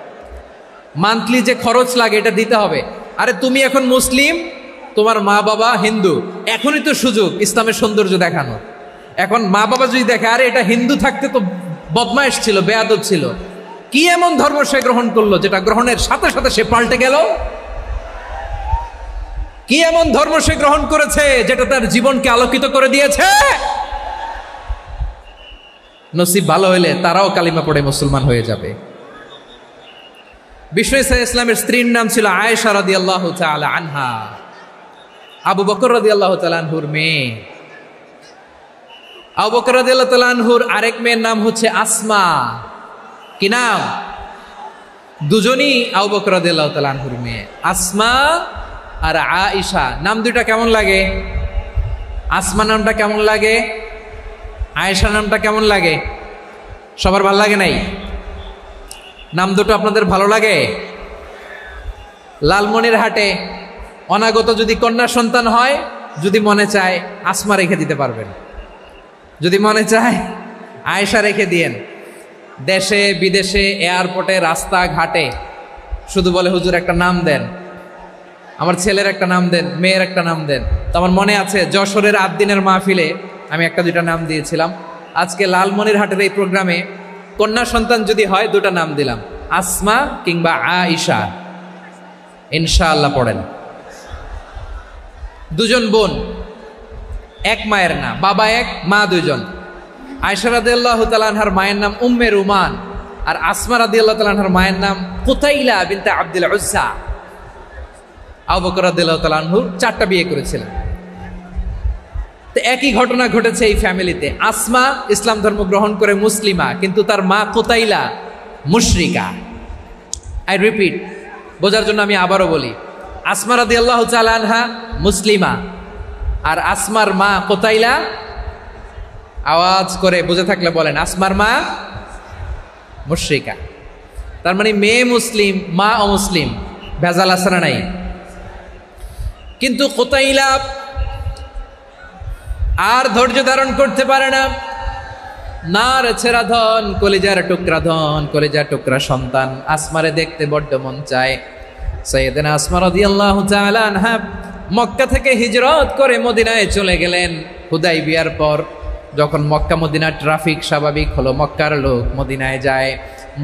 মান্থলি যে খরচ লাগে এটা দিতে হবে। আরে তুমি এখন মুসলিম, তোমার মা বাবা হিন্দু, এখনই তো সুযোগ ইসলামের সৌন্দর্য দেখানো। এখন মা বাবা যদি দেখে, আরে এটা হিন্দু থাকতে তো বদমাইশ ছিল, বেয়াদব ছিল, কি এমন ধর্ম সে গ্রহণ করলো যেটা গ্রহণের সাথে সাথে সে পাল্টে গেল? কি এমন ধর্ম সে গ্রহণ করেছে যেটা তার জীবনকে আলোকিত করে দিয়েছে? নসিব ভালো হইলে তারাও কালিমা পড়ে মুসলমান হয়ে যাবে। বিষ্ণু ঈসা ইসলামের স্ত্রীর নাম ছিল আয়েশা রাদিয়াল্লাহু তাআলা আনহা, আবু বকর রাদিয়াল্লাহু তাআলা আনহুর মেয়ে। আবু বকর রাদিয়াল্লাহু তাআলা আনহুর আরেক মেয়ের নাম হচ্ছে আসমা। কি নাম? দুজনই আবু বকর রাদিয়াল্লাহু তাআলা আনহুর মেয়ে, আসমা আর আয়েশা। নাম দুইটা কেমন লাগে? আসমা নামটা কেমন লাগে? আয়েশা নামটা কেমন লাগে? সবার ভালো লাগে নাই? নাম দুটো আপনাদের ভালো লাগে? লালমনিরহাটে অনাগত যদি কন্যা সন্তান হয়, যদি মনে চায় আসমা রেখে দিতে পারবেন। যদি মনে চায় আয়েশা রেখে দিয়েন। দেশে বিদেশে এয়ারপোর্টে রাস্তাঘাটে শুধু বলে হুজুর একটা নাম দেন, আমার ছেলের একটা নাম দেন, মেয়ের একটা নাম দেন। তো আমার মনে আছে যশোরের আদ্দিনের মাহফিলে আমি একটা দুইটা নাম দিয়েছিলাম। আজকে লালমনিরহাটের এই প্রোগ্রামে কন্যা সন্তান যদি হয় দুটা নাম দিলাম, আসমা কিংবা আয়েশা। ইনশাআল্লাহ পড়েন। দুজন বোন, এক মায়ের না, বাবা এক মা দুজন। আয়েশা রাদিয়াল্লাহু তাআলা আনহার মায়ের নাম উম্মে রুমান, আর আসমা রাদিয়াল্লাহু তাআলা আনহার মায়ের নাম কুতাইলা বিনতে আব্দুল উজ্জা। আবু বকর রাদিয়াল্লাহু তাআলা আনহু 4টা বিয়ে করেছিলেন। তো একই ঘটনা ঘটেছে এই ফ্যামিলিতে। আসমা ইসলাম ধর্ম গ্রহণ করে মুসলিমা, কিন্তু তার মা কুতাইলা মুশরিকা। আই রিপিট, বোঝার জন্য আমি আবারও বলি, আসমা রাদিয়াল্লাহু তাআলা আনহা মুসলিমা, আর আসমার মা কুতাইলা, আওয়াজ করে বুঝে থাকলে বলেন, আসমার মা মুশরিকা। তার মানে মেয়ে মুসলিম, মা অমুসলিম। ভেজাল আছে না নাই? কিন্তু কুতাইলা আর ধৈর্য ধারণ করতে পারে না। নার ছেঁড়া ধন, কলিজার টুকরা ধন, কলিজার টুকরা সন্তান। আসমারে দেখতে বড্ড মন চায়। সাইয়েদানা আসমা রাদিয়াল্লাহু তাআলা আনহা মক্কা থেকে হিজরত করে মদিনায় চলে গেলেন হুদাইবিয়ার পর। যখন মক্কা মদিনার ট্রাফিক স্বাভাবিক হলো, মক্কার লোক মদিনায় যায়,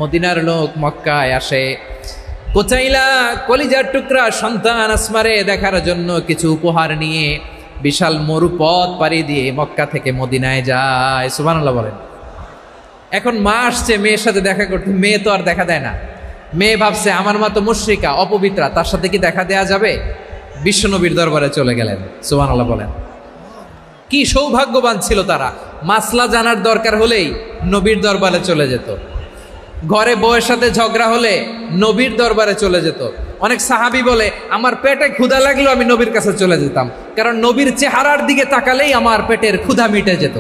মদিনার লোক মক্কায় আসে। কুতাইলা কলিজার টুকরা সন্তান আসমারে দেখার জন্য কিছু উপহার নিয়ে বিশাল মরুপথ পাড়ি দিয়ে মক্কা থেকে মদিনায় যায়। সুবহানাল্লাহ বলেন। এখন মা আসছে মেয়ের সাথে দেখা করতে, মেয়ে তো আর দেখা দেয় না। মেয়ে ভাবছে আমার মা তো মুশরিকা, অপবিত্রা, তার সাথে কি দেখা দেয়া যাবে? বিশ্বনবীর দরবারে চলে গেলেন। সুবহানাল্লাহ বলেন। কি সৌভাগ্যবান ছিল তারা, মাসলা জানার দরকার হলেই নবীর দরবারে চলে যেত। ঘরে বউয়ের সাথে ঝগড়া হলে নবীর দরবারে চলে যেত। অনেক সাহাবী বলে আমার পেটে ক্ষুধা লাগলো আমি নবীর কাছে চলে যেতাম, কারণ নবীর চেহারার দিকে তাকালেই আমার পেটের ক্ষুধা মিটে যেত।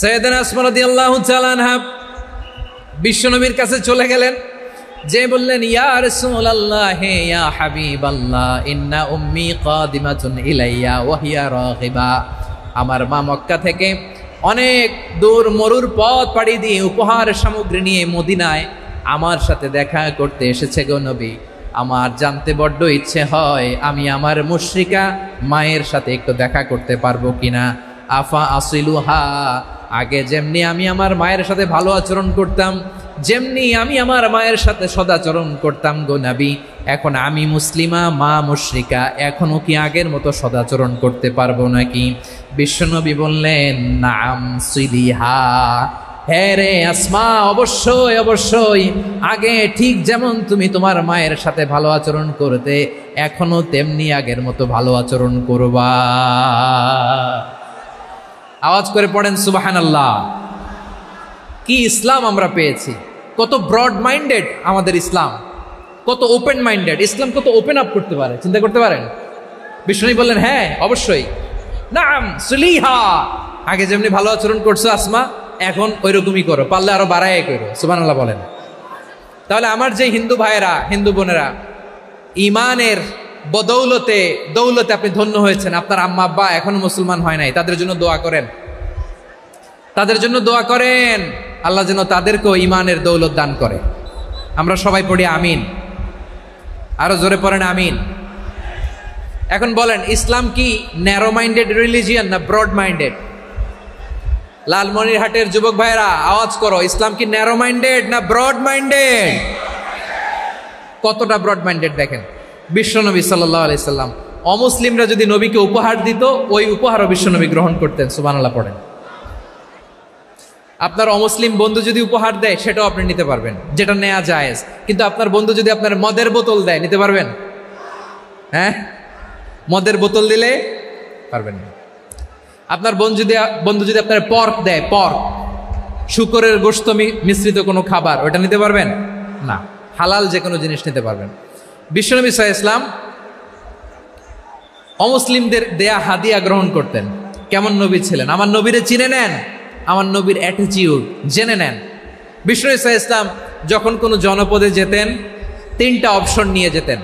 সাইয়েদানা আসমা রাদিয়াল্লাহু তাআলা আনহা বিশ্বনবীর কাছে চলে গেলেন, যে বললেন ইয়া রাসূলুল্লাহ ইয়া হাবিবাল্লাহ ইন্না উম্মি কাদিমাতুন ইলাইয়া ওয়া হিয়া রাগিবা। আমার মা মক্কা থেকে অনেক দূর মরুর পথ পাড়ি দিয়ে উপহার সামগ্রী নিয়ে মদিনায় আমার সাথে দেখা করতে এসেছে গো নবী। আমার জানতে বড্ড ইচ্ছে হয় আমি আমার মুশরিকা মায়ের সাথে একটু দেখা করতে পারবো কিনা। আফা আসিলুহা, আগে যেমনি আমি আমার মায়ের সাথে ভালো আচরণ করতাম, যেমনি আমি আমার মায়ের সাথে সদাচরণ করতাম গো নবী, এখন আমি মুসলিমা মা মুশরিকা, এখনো কি আগের মতো সদাচরণ করতে পারবো নাকি? বিশ্বনবী বললেন নাম সিলিহা, হ্যাঁ রে আসমা, অবশ্যই অবশ্যই, আগে ঠিক যেমন তুমি তোমার মায়ের সাথে ভালো আচরণ করতে এখনো তেমনি আগের মতো ভালো আচরণ করবা। আওয়াজ করে পড়েন সুবহানাল্লাহ। কি ইসলাম আমরা পেয়েছি! কত ব্রড মাইন্ডেড আমাদের ইসলাম, কত ওপেন মাইন্ডেড ইসলাম, কত ওপেন আপ করতে পারে, চিন্তা করতে পারেন। বিষ্ণু বললেন হ্যাঁ অবশ্যই, নাম সুলিহা, আগে যেমনি ভালো আচরণ করছো আসমা এখন ওইরকমই করো, পারলে আরো বাড়ায় করো। সুবহানাল্লাহ বলেন। তাহলে আমার যে হিন্দু ভাইয়েরা, হিন্দু বোনেরা, ইমানের বদৌলতে দৌলতে আপনি ধন্য হয়েছেন, আপনার আম্মা আব্বা এখনো মুসলমান হয় নাই, তাদের জন্য দোয়া করেন, তাদের জন্য দোয়া করেন, আল্লাহ যেন তাদেরকেও ইমানের দৌলত দান করে। আমরা সবাই পড়ি আমিন, আরো জোরে পড়েন আমিন। এখন বলেন ইসলাম কি ন্যারো মাইন্ডেড রিলিজিয়ান না ব্রড মাইন্ডেড? লালমনিরহাটের যুবক ভাইরা আওয়াজ করো, ইসলাম কি ন্যারো মাইন্ডেড না ব্রড মাইন্ডেড? কতটা ব্রড মাইন্ডেড দেখেন। বিশ্বনবী সাল্লাল্লাহু আলাইহি সাল্লাম অমুসলিমরা যদি নবীকে উপহার দিত, ওই উপহারও বিশ্বনবী গ্রহণ করতেন। সুবহানাল্লাহ পড়েন। আপনার অমুসলিম বন্ধু যদি উপহার দেয় সেটাও আপনি নিতে পারবেন, যেটা নেওয়া জায়েজ। কিন্তু আপনার বন্ধু যদি আপনার মদের বোতল দেয়, নিতে পারবেন? হ্যাঁ, মদের বোতল দিলে পারবেন না। আপনার বন্ধু যদি আপনার পর্ক দেয়, পর্ক, শুকরের গোশত মিশ্রিত কোনো খাবার, ওটা নিতে পারবেন না। হালাল যে কোনো জিনিস নিতে পারবেন। বিশ্বনবী সাল্লাল্লাহু আলাইহি ওয়াসাল্লাম অমুসলিমদের দেয়া হাদিয়া গ্রহণ করতেন। কেমন নবী ছিলেন! আমার নবীরে চিনে নেন, আমার নবীর অ্যাটিটিউড জেনে নেন। বিশ্বনবী সাল্লাল্লাহু আলাইহি ওয়াসাল্লাম যখন কোনো জনপদে যেতেন 3টা অপশন নিয়ে যেতেন।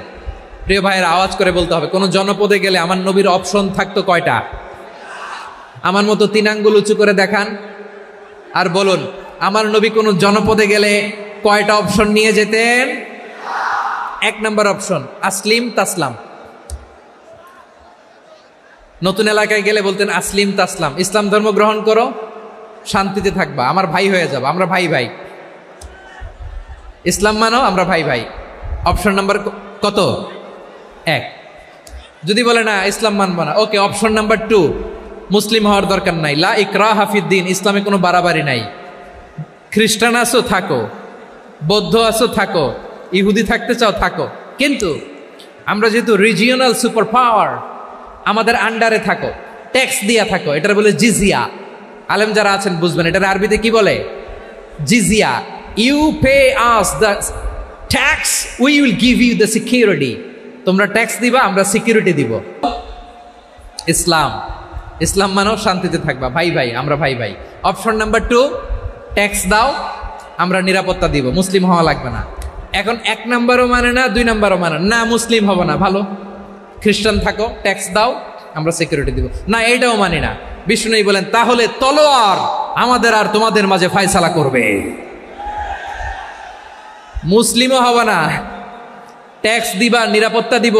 প্রিয় ভাইয়ের আওয়াজ করে বলতে হবে, কোনো জনপদে গেলে আমার নবীর অপশন থাকতো কয়টা? আমার মতো 3 আঙ্গুল উঁচু করে দেখান আর বলুন, আমার নবী কোন জনপদে গেলে কয়টা অপশন নিয়ে যেতেন? 1 নম্বর অপশন আসলিম তাসলাম। নতুন এলাকায় গেলে বলতেন আসলিম তাসলাম, ইসলাম ধর্ম গ্রহণ করো, শান্তিতে থাকবা, আমার ভাই হয়ে যাবো, আমরা ভাই ভাই। ইসলাম মানো, আমরা ভাই ভাই। অপশন নাম্বার কত? 1। যদি বলে না ইসলাম মানবো না, ওকে, অপশন নাম্বার 2, মুসলিম হওয়ার দরকার নাই, লা ইকরাহা ফিদ্দিন, ইসলামে কোনো বাড়াবাড়ি নাই। খ্রিস্টান আছো থাকো, বৌদ্ধ আছো থাকো, ইহুদি থাকতে চাও থাকো, কিন্তু আমরা যেহেতু রিজিওনাল সুপার পাওয়ার, আমাদের আন্ডারে থাকো, ট্যাক্স দিয়া থাকো, এটার বলে জিজিয়া। আলেম যারা আছেন বুঝবেন, এটার আরবিতে কি বলে? জিজিয়া। You pay us the tax, we will give you the security. তোমরা ট্যাক্স দিবা, আমরা সিকিউরিটি দিব। ইসলাম, ইসলাম মানো, শান্তিতে থাকবা, ভাই ভাই, আমরা ভাই ভাই। অপশন নাম্বার 2, ট্যাক্স দাও, আমরা নিরাপত্তা দিব, মুসলিম হওয়া লাগবে না। এখন 1 নাম্বারও মানে না, 2 নাম্বারও মানে না, মুসলিম হবো না, ভালো, খ্রিস্টান থাকো, ট্যাক্স দাও, আমরা সিকিউরিটি দিব না, এইটাও মানি না। বিষ্ণু বলেন তাহলে তলোয়ার আমাদের আর তোমাদের মাঝে ফয়সালা করবে। মুসলিমও হবো না, ট্যাক্স দিবা, নিরাপত্তা দিব,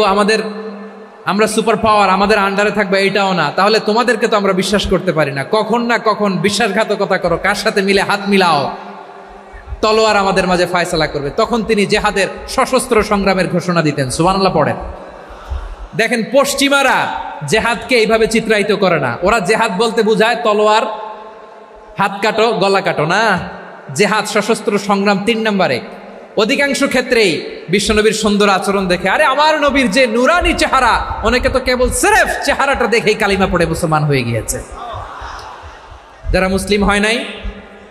আমরা সুপার পাওয়ার, আমাদের আন্ডারে থাকবে, এটাও না। তাহলে তোমাদেরকে তো আমরা বিশ্বাস করতে পারি না, কখন না কখন বিশ্বাসঘাতকতা করো, কার সাথে মিলে হাত মিলাও, তলোয়ার আমাদের মাঝে ফয়সালা করবে। তখন তিনি জেহাদের সশস্ত্র সংগ্রামের ঘোষণা দিতেন। সুবহানাল্লাহ পড়েন। দেখেন পশ্চিমারা জেহাদকে এইভাবে চিত্রায়িত করে না, ওরা জেহাদ বলতে বুঝায় তলোয়ার, হাত কাটো, গলা কাটো, না, জেহাদ সশস্ত্র সংগ্রাম 3 নম্বরে। অধিকাংশ ক্ষেত্রেই বিশ্বনবীর সুন্দর আচরণ দেখে, আরে আমার নবীর যে নুরানি চেহারা, অনেকে তো কেবল সিরেফ চেহারাটা দেখেই কালিমা পড়ে মুসলমান হয়ে গিয়েছে। যারা মুসলিম হয় নাই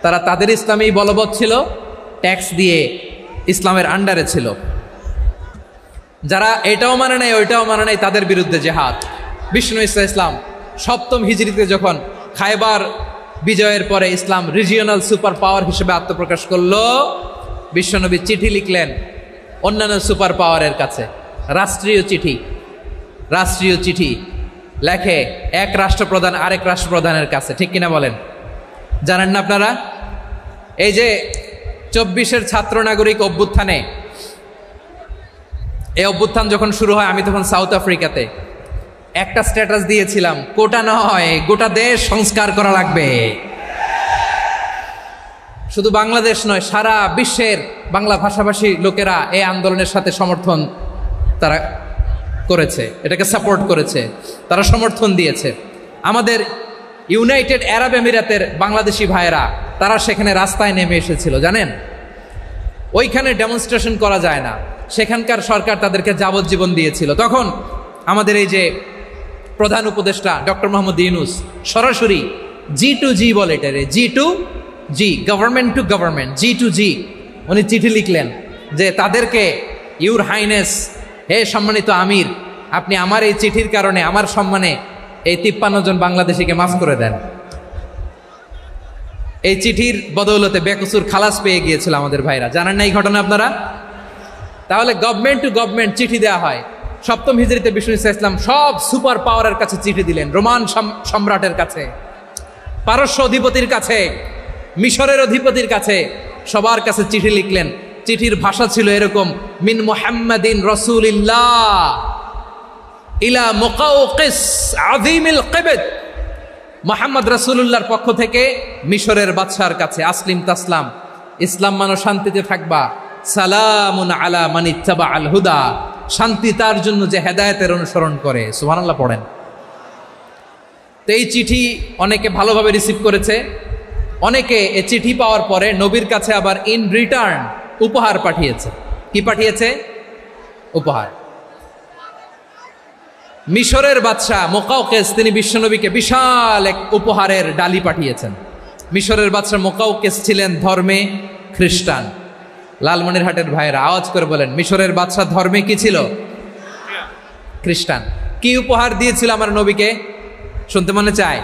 তারা তাদের ইসলামেই বলবৎ ছিল, ট্যাক্স দিয়ে ইসলামের আন্ডারে ছিল। যারা এটাও মানে নাই ওইটাও মানে নাই, তাদের বিরুদ্ধে জেহাদ। বিষ্ণু ইসলাম 7ম হিজরিতে যখন খায়বার বিজয়ের পরে ইসলাম রিজিওনাল সুপার পাওয়ার হিসেবে আত্মপ্রকাশ করলো, বিশ্বনবী চিঠি লিখলেন অন্যান্য সুপার পাওয়ারের কাছে, রাষ্ট্রীয় চিঠি লেখে এক রাষ্ট্রপ্রধান আরেক রাষ্ট্রপ্রধানের কাছে, ঠিক কিনা বলেন? জানেন না আপনারা? এই যে 24-এর ছাত্র নাগরিক অভ্যুত্থানে, এই অভ্যুত্থান যখন শুরু হয়, আমি তখন সাউথ আফ্রিকাতে, একটা স্ট্যাটাস দিয়েছিলাম, কোটা নয় গোটা দেশ সংস্কার করা লাগবে। শুধু বাংলাদেশ নয়, সারা বিশ্বের বাংলা ভাষাভাষী লোকেরা এই আন্দোলনের সাথে সমর্থন তারা করেছে, এটাকে সাপোর্ট করেছে, তারা সমর্থন দিয়েছে। আমাদের ইউনাইটেড আরব আমিরাতের বাংলাদেশি ভাইয়েরা তারা সেখানে রাস্তায় নেমে এসেছিল, জানেন? ওইখানে ডেমনস্ট্রেশন করা যায় না, সেখানকার সরকার তাদেরকে যাবজ্জীবন দিয়েছিল। তখন আমাদের এই যে প্রধান উপদেষ্টা ডক্টর মোহাম্মদ ইউনূস সরাসরি G2G বলে, এটারে G2G, government to government, G2G, উনি চিঠি লিখলেন যে তাদেরকে, ইউর হাইনেস, হে সম্মানিত আমির, আপনি আমার এই চিঠির কারণে আমার সম্মানে এই 53 জন বাংলাদেশিকে মাফ করে দেন। এই চিঠির বদৌলতে বেকসুর খালাস পেয়ে গিয়েছিল আমাদের ভাইরা, জানেন না এই ঘটনা আপনারা? তাহলে গভর্নমেন্ট টু গভর্নমেন্ট চিঠি দেওয়া হয়। 7ম হিজরিতে বিষ্ণু ইসলাম সব সুপার পাওয়ারের কাছে চিঠি দিলেন, রোমান সম্রাটের কাছে, পারস্য অধিপতির কাছে, মিশরের অধিপতির কাছে, সবার কাছে চিঠি লিখলেন। চিঠির ভাষা ছিল এরকম, মিন মুহাম্মাদিন রাসূলিল্লাহ ইলা মুকাওকিস আযীমিল কিবত, মুহাম্মদ রাসূলুল্লাহর পক্ষ থেকে মিশরের বাদশার কাছে, আসলিম তাসলাম, ইসলাম মানো, শান্তিতে থাকবা, সালামুন আলা মান ইত্তাবাআল হুদা, শান্তি তার জন্য যে হেদায়েতের অনুসরণ করে। সুবহানাল্লাহ পড়েন। তো এই চিঠি অনেকে ভালোভাবে রিসিভ করেছে, অনেকে এই চিঠি পাওয়ার পরে নবীর কাছে আবার ইন রিটার্ন উপহার পাঠিয়েছে। কি পাঠিয়েছে? উপহার। মিশরের বাদশাহ মুকাওকিস তিনি বিশ্বনবীকে বিশাল এক উপহারের ডালি পাঠিয়েছেন। মিশরের বাদশাহ মুকাওকিস ছিলেন ধর্মে খ্রিস্টান। লালমনিরহাটের ভাইয়েরা আওয়াজ করে বলেন, মিশরের বাদশাহ ধর্মে কি ছিল? খ্রিস্টান। কি উপহার দিয়েছিল আমার নবীকে? শুনতে মনে চায়?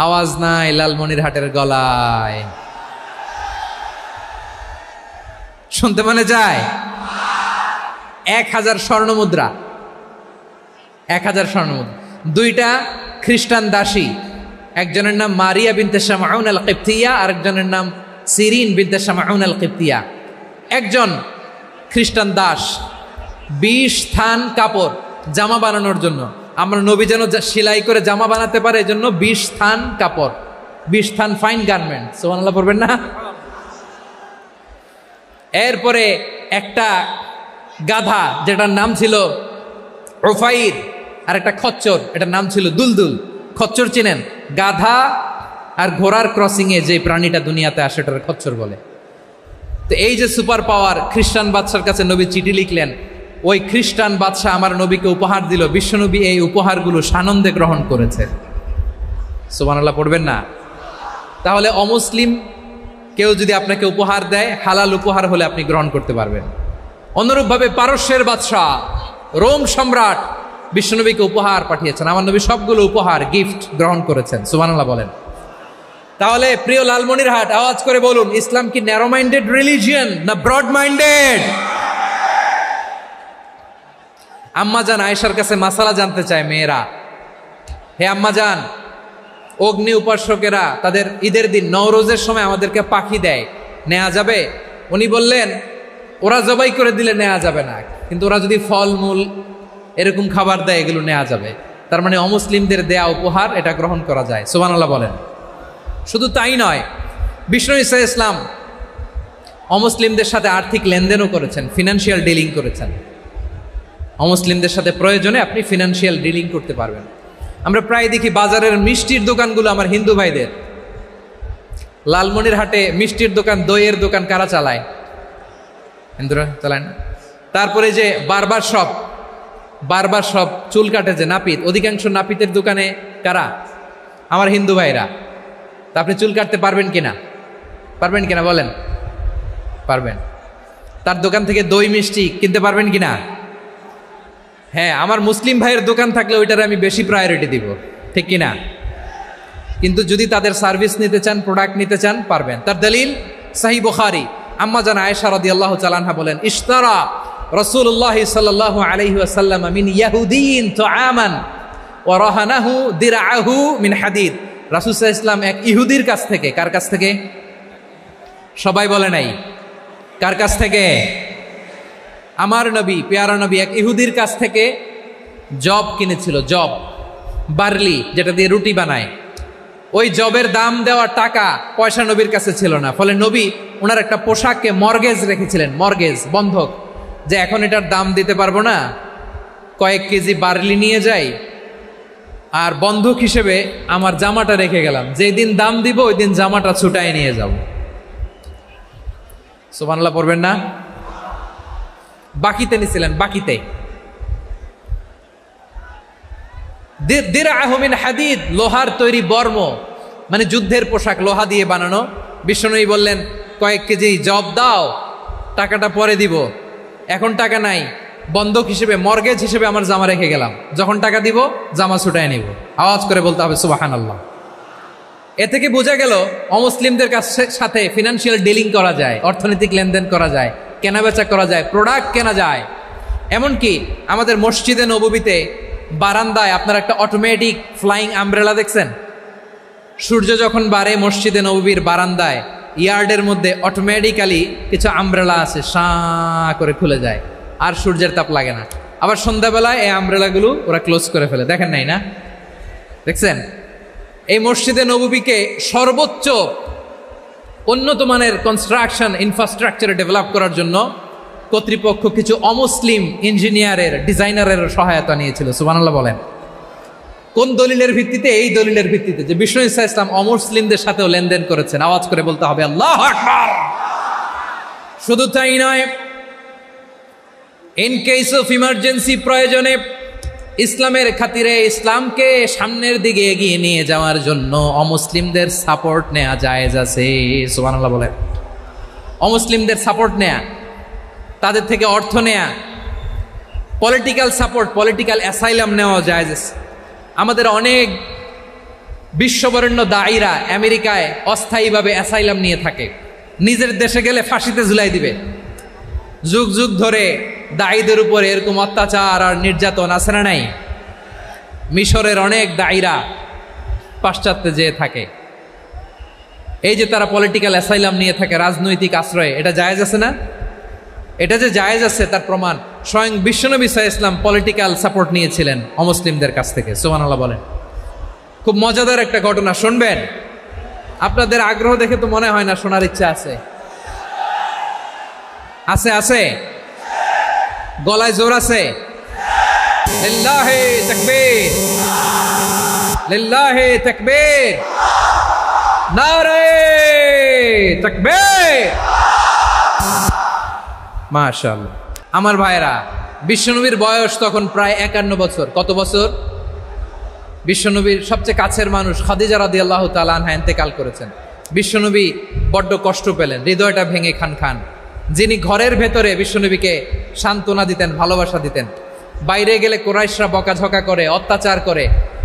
আওয়াজ নাই লালমনিরহাটের গলায়, শুনতে মনে চায়? 1000 স্বর্ণ মুদ্রা, 1000 স্বর্ণ মুদ্রা, 2টা খ্রিস্টান দাসী, একজনের নাম মারিয়া বিনতে শামউন আল কিবতিয়া, আরেকজনের নাম সিরিন বিনতে শামউন আল কিবতিয়া। একজন খ্রিস্টান দাস 20 থান কাপড় জামা বানানোর জন্য, আমরা নবী যেন সেলাই করে জামা বানাতে পারে এজন্য 20 থান কাপড়, 20 থান ফাইন গার্মেন্ট, সুবহানাল্লাহ পড়বেন না? এরপরে একটা গাধা যেটার নাম ছিল উফাইর, আর একটা খচ্চর, এটার নাম ছিল দুলদুল। খচ্চর চিনেন? গাধা আর ঘোড়ার ক্রসিং এ যে প্রাণীটা দুনিয়াতে আসে এটার খচ্চর বলে। তো এই যে সুপার পাওয়ার, খ্রিস্টান বাদশার কাছে নবী চিঠি লিখলেন, ওই খ্রিস্টান বাদশা আমার নবীকে উপহার দিল, বিশ্বনবী এই উপহারগুলো সানন্দে গ্রহণ করেছে। সুবহানাল্লাহ পড়বেন না? তাহলে অমুসলিম কেউ যদি আপনাকে উপহার দেয়, হালাল উপহার হলে আপনি গ্রহণ করতে পারবেন। অনুরূপভাবে পারস্যের বাদশাহ, রোম সম্রাট বিশ্বনবীকে উপহার পাঠিয়েছেন, আমার নবী সবগুলো উপহার গিফট গ্রহণ করেছেন। সুবহানাল্লাহ বলেন। তাহলে প্রিয় লালমনিরহাট, আওয়াজ করে বলুন, ইসলাম কি ন্যারো মাইন্ডেড রিলিজিয়ন না ব্রড মাইন্ডেড? আম্মাজান আয়েশার কাছে মাসালা জানতে চায় মেয়েরা, হে আম্মাজান, অগ্নি উপাসকেরা তাদের ঈদের দিন নওরোজের সময় আমাদেরকে পাখি দেয়, নেওয়া যাবে? উনি বললেন, ওরা জবাই করে দিলে নেওয়া যাবে না, কিন্তু ওরা যদি ফলমূল এরকম খাবার দেয় এগুলো নেওয়া যাবে। তার মানে অমুসলিমদের দেয়া উপহার এটা গ্রহণ করা যায়। সুবহানাল্লাহ বলেন। শুধু তাই নয়, বিষ্ণু ঈসা ইসলাম অমুসলিমদের সাথে আর্থিক লেনদেনও করেছেন, ফিনান্সিয়াল ডিলিং করেছেন। অমুসলিমদের সাথে প্রয়োজনে আপনি ফিনান্সিয়াল ডিলিং করতে পারবেন। আমরা প্রায় দেখি বাজারের মিষ্টির দোকানগুলো আমার হিন্দু ভাইদের। লালমনিরহাটে মিষ্টির দোকান, দইয়ের দোকান কারা চালায়? হিন্দুরা চালায় না? তারপরে যে বারবার শপ, চুল কাটে যে নাপিত, অধিকাংশ নাপিতের দোকানে কারা? আমার হিন্দু ভাইরা। তা আপনি চুল কাটতে পারবেন কিনা? পারবেন কিনা বলেন? পারবেন। তার দোকান থেকে দই মিষ্টি কিনতে পারবেন কিনা? হ্যাঁ, আমার মুসলিম ভাইয়ের দোকান থাকলে ওইটারে আমি বেশি প্রায়োরিটি দিব, ঠিক কিনা? কিন্তু যদি তাদের সার্ভিস নিতে চান, প্রোডাক্ট নিতে চান, পারবেন। তার দলিল সহিহ বুখারী, আম্মা জান আয়েশা রাদিয়াল্লাহু তাআলা আনহা বলেন, ইশতারা রাসূলুল্লাহ সাল্লাল্লাহু আলাইহি ওয়াসাল্লাম মিন ইয়াহুদিয়িন তুআমান ওয়া রাহানাহু দিরআহু মিন হাদিদ। রাসূল সাল্লাল্লাহু আলাইহি ওয়াসাল্লাম এক ইহুদির কাছ থেকে, কার কাছ থেকে? সবাই বলে নাই কার কাছ থেকে? আমার নবী, পেয়ারা নবী এক ইহুদির কাছ থেকে জব কিনেছিল। জব, বার্লি, যেটা দিয়ে রুটি বানায়। ওই জবের দাম দেওয়া টাকা পয়সা নবীর কাছে ছিল না, ফলে নবী ওনার একটা পোশাককে মর্গেজ রেখেছিলেন, মর্গেজ, বন্ধক, যে এখন এটার দাম দিতে পারবো না, কয়েক কেজি বার্লি নিয়ে যাই আর বন্ধক হিসেবে আমার জামাটা রেখে গেলাম, যেই দিন দাম দিব ওই দিন জামাটা ছুটাই নিয়ে যাব। সুবহানাল্লাহ পড়বেন না? বাকিতে নিছিলেন, বাকিতে। দিরআহু মিন হাদিদ, লোহার তৈরি বর্ম, মানে যুদ্ধের পোশাক, লোহা দিয়ে বানানো। বিষ্ণুনবী বললেন, কয়েক কেজি জব দাও, টাকাটা পরে দিব, এখন টাকা নাই, বন্ধক হিসেবে, মর্গেজ হিসেবে আমার জামা রেখে গেলাম, যখন টাকা দিব জামা ছুটায় নিব। আওয়াজ করে বলতে হবে সুবহানাল্লাহ। এ থেকে বোঝা গেল অমুসলিমদের সাথে ফিনান্সিয়াল ডিলিং করা যায়, অর্থনৈতিক লেনদেন করা যায়, কেনাবেচা করা যায়, প্রোডাক্ট কেনা যায়। এমনকি আমাদের মসজিদে নববীতে বারান্দায় আপনারা একটা অটোমেটিক ফ্লাইং আমব্রেলা দেখছেন? সূর্য যখন বাড়ে মসজিদে নববীর বারান্দায় ইয়ার্ডের মধ্যে অটোমেটিক্যালি কিছু আমব্রেলা আছে, সাঁ করে খুলে যায়, আর সূর্যের তাপ লাগে না। আবার সন্ধ্যাবেলায় এই আমব্রেলাগুলো ওরা ক্লোজ করে ফেলে, দেখেন নাই না? দেখছেন? এই মসজিদে নববীকে সর্বোচ্চ উন্নত মানের কনস্ট্রাকশন ইনফ্রাস্ট্রাকচারে ডেভেলপ করার জন্য কর্তৃপক্ষ কিছু অমুসলিম ইঞ্জিনিয়ারের, ডিজাইনারের সহায়তা নিয়েছিল। সুবহানাল্লাহ বলেন। কোন দলিলের ভিত্তিতে? এই দলিলের ভিত্তিতে যে বিষ্ণু ঈসা ইসলাম অমুসলিমদের সাথেও লেনদেন করেছেন। আওয়াজ করে বলতে হবে আল্লাহু আকবার। শুধু তাই নয়, ইন কেস অফ ইমার্জেন্সি, প্রয়োজনে ইসলামের খাতিরে, ইসলামকে সামনের দিকে এগিয়ে নিয়ে যাওয়ার জন্য অমুসলিমদের সাপোর্ট নেওয়া জায়েজ আছে। সুবহানাল্লাহ বলেন। অমুসলিমদের সাপোর্ট নেয়া, তাদের থেকে অর্থ নেয়া, পলিটিক্যাল সাপোর্ট, পলিটিক্যাল অ্যাসাইলাম নেওয়া জায়েজ আছে। আমাদের অনেক বিশ্ববরেণ্য দায়ীরা আমেরিকায় অস্থায়ীভাবে অ্যাসাইলাম নিয়ে থাকে, নিজের দেশে গেলে ফাঁসিতে ঝুলাই দিবে। যুগ যুগ ধরে দায়ীদের উপরে এরকম অত্যাচার আর নির্যাতন আছে না নাই? মিশরের অনেক দায়রা পাশ্চাত্যে যেয়ে থাকে, এই যে তারা পলিটিক্যাল অ্যাসাইলাম নিয়ে থাকে, রাজনৈতিক আশ্রয়, এটা জায়েজ আছে না? এটা যে জায়েজ আছে তার প্রমাণ স্বয়ং বিশ্বনবী সাল্লাল্লাহু আলাইহি ওয়াসাল্লাম পলিটিক্যাল সাপোর্ট নিয়েছিলেন অমুসলিমদের কাছ থেকে। সুবহানাল্লাহ বলেন। খুব মজাদার একটা ঘটনা, শুনবেন? আপনাদের আগ্রহ দেখে তো মনে হয় না শোনার ইচ্ছা আছে। আছে আছে, গলায় জোর আছে? লিল্লাহি তাকবীর, লিল্লাহি তাকবীর, নারে তাকবীর। মাশাআল্লাহ। আমার ভাইরা, বিশ্বনবীর বয়স তখন প্রায় 51 বছর। কত বছর? বিশ্বনবীর সবচেয়ে কাছের মানুষ খাদিজা রাদিয়াল্লাহু তাআলা আনহা ইন্তেকাল করেছেন। বিশ্বনবী বড্ড কষ্ট পেলেন, হৃদয়টা ভেঙে খান খান। যিনি ঘরের ভেতরে বিশ্বনবীকে সান্ত্বনা দিতেন, ভালোবাসা দিতেন, বাইরে গেলে কুরাইশরা বকাঝকা করে, অত্যাচার করে,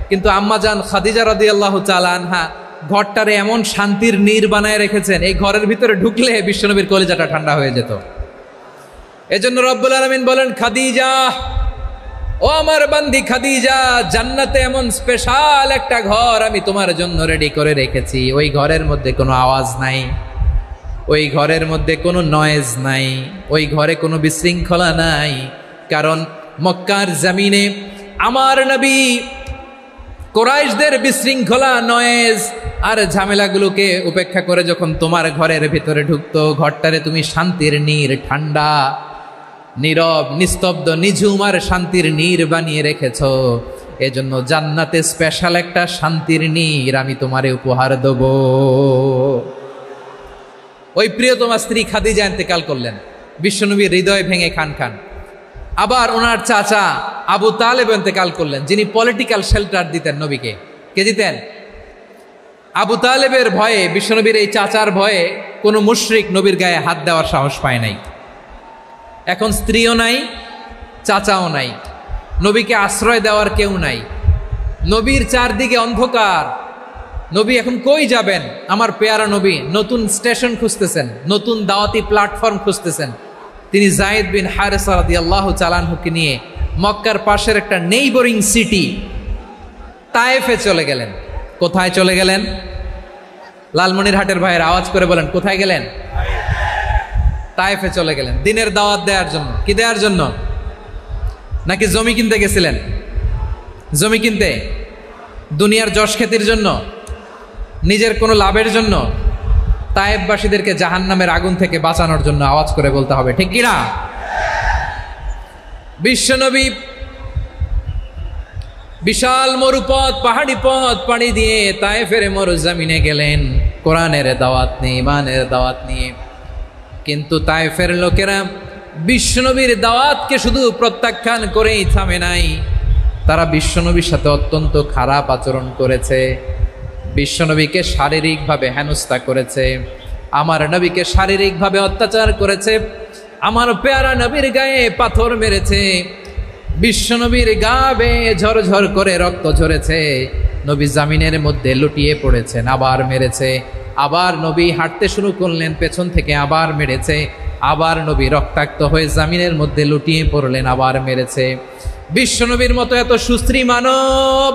কিন্তু আম্মাজান খাদিজা রাদিয়াল্লাহু তাআলা আনহা ঘরটারে এমন শান্তির নীড় বানায় রেখেছেন, এই ঘরের ভিতরে ঢুকলে বিশ্বনবীর কলিজাটা ঠান্ডা হয়ে যেত। এজন্য রব্বুল আলামিন বলেন, খাদিজা, ও আমার বান্দি খাদিজা, জান্নাতে এমন স্পেশাল একটা ঘর আমি তোমার জন্য রেডি করে রেখেছি। ওই ঘরের মধ্যে কোনো আওয়াজ নাই, ওই ঘরের মধ্যে কোনো নয়েজ নাই, ওই ঘরে কোনো বিশৃঙ্খলা নাই। কারণ মক্কার জমিনে আমার নবী কুরাইশদের বিশৃঙ্খলা, নয়েজ আর ঝামেলাগুলোকে উপেক্ষা করে যখন তোমার ঘরের ভিতরে ঢুকতো, ঘরটারে তুমি শান্তির নীড়, ঠান্ডা, নীরব, নিস্তব্ধ, নিঝুম আর শান্তির নীড় বানিয়ে রেখেছ। এজন্য জান্নাতে স্পেশাল একটা শান্তির নীড় আমি তোমারে উপহার দেব। ওই প্রিয়তমা স্ত্রী খাদিজা ইন্তেকাল করলেন, বিশ্বনবীর হৃদয় ভেঙে খান খান। আবার ওনার চাচা আবু তালেব ইন্তেকাল করলেন, যিনি পলিটিক্যাল শেল্টার দিতেন নবীকে। কে দিতেন? আবু তালেবের ভয়ে, বিশ্বনবীর এই চাচার ভয়ে কোনো মুশরিক নবীর গায়ে হাত দেওয়ার সাহস পায় নাই। এখন স্ত্রীও নাই, চাচাও নাই, নবীকে আশ্রয় দেওয়ার কেউ নাই, নবীর চারদিকে অন্ধকার। নবী এখন কই যাবেন? আমার পেয়ারা নবী নতুন স্টেশন খুঁজতেছেন, নতুন দাওয়াতি প্ল্যাটফর্ম খুঁজতেছেন। তিনি যায়েদ বিন হারেসা রাদিয়াল্লাহু তাআলা আনহুকে নিয়ে মক্কার পাশের একটা নেইবরিং সিটি তায়েফে চলে গেলেন। কোথায় চলে গেলেন? লালমনিরহাটের ভাইয়ের আওয়াজ করে বলেন, কোথায় গেলেন? তায়েফে চলে গেলেন দিনের দাওয়াত দেওয়ার জন্য। কি দেওয়ার জন্য? নাকি জমি কিনতে গেছিলেন? জমি কিনতে, দুনিয়ার যশ খ্যাতির জন্য, নিজের কোনো লাভের জন্য? তায়েফবাসীদেরকে জাহান্নামের আগুন থেকে বাঁচানোর জন্য। আওয়াজ করে বলতে হবে, ঠিক কিনা? বিশ্বনবী বিশাল মরুপথ, পাহাড়ি পথ পাড়ি দিয়ে তায়েফের মরুজমিনে গেলেন কোরআনের দাওয়াত নিয়ে, ইমানের দাওয়াত নিয়ে। কিন্তু তায়েফের লোকেরা বিশ্বনবীর দাওয়াতকে শুধু প্রত্যাখ্যান করেই থামে নাই, তারা বিশ্বনবীর সাথে অত্যন্ত খারাপ আচরণ করেছে, বিশ্বনবীকে শারীরিকভাবে হেনস্থা করেছে, আমার নবীকে শারীরিকভাবে অত্যাচার করেছে, আমার পেয়ারা নবীর গায়ে পাথর মেরেছে, বিশ্বনবীর গা বেয়ে ঝরঝর করে রক্ত ঝরেছে, নবী জামিনের মধ্যে লুটিয়ে পড়েছেন, আবার মেরেছে, আবার নবী হাঁটতে শুরু করলেন, পেছন থেকে আবার মেরেছে, আবার নবী রক্তাক্ত হয়ে জামিনের মধ্যে লুটিয়ে পড়লেন, আবার মেরেছে। বিশ্বনবীর মতো এত সুস্ত্রী মানব,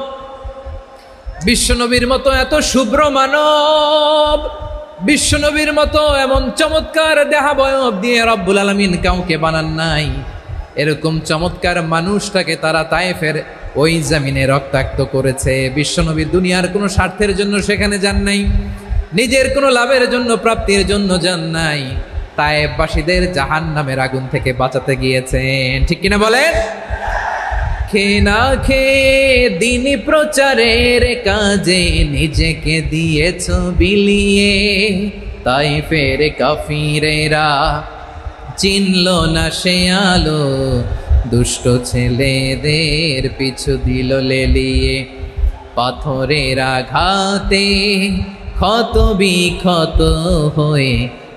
বিশ্বনবীর মতো এত শুভ্র মানব, বিশ্বনবীর মতো এমন চমৎকার দেহাবয়ব দিয়ে রব্বুল আলামিন কাউকে বানান নাই। এরকম চমৎকার মানুষটাকে তারা তায়েফের ওই জমিনে রক্তাক্ত করেছে। বিশ্বনবী দুনিয়ার কোনো স্বার্থের জন্য সেখানে যান নাই, নিজের কোনো লাভের জন্য, প্রাপ্তির জন্য যান নাই, তায়েফবাসীদের জাহান্নামের আগুন থেকে বাঁচাতে গিয়েছেন। ঠিক কিনা বলেন? খেয়ে না খেয়ে দিন প্রচারের কাজে নিজেকে দিয়েছ বিলিয়ে, তায়েফের কাফিরেরা চিনল না সে আলো, দুষ্ট ছেলেদের পিছু দিল লেলিয়ে, পাথরের আঘাতে ক্ষত বিক্ষত হয়ে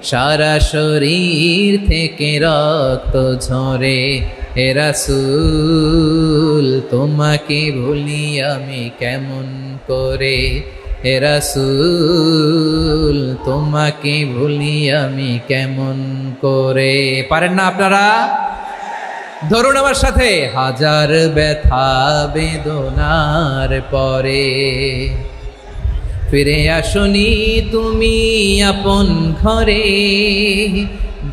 সারা শরীর থেকে রক্ত ঝরে। হে রাসূল তোমাকে ভুলি আমি কেমন করে, হে রাসূল তোমাকে ভুলি আমি কেমন করে। পারেন না আপনারা? ধরুন আমার সাথে, হাজার ব্যথা বেদনার পরে ফিরে আসনি তুমি আপন ঘরে,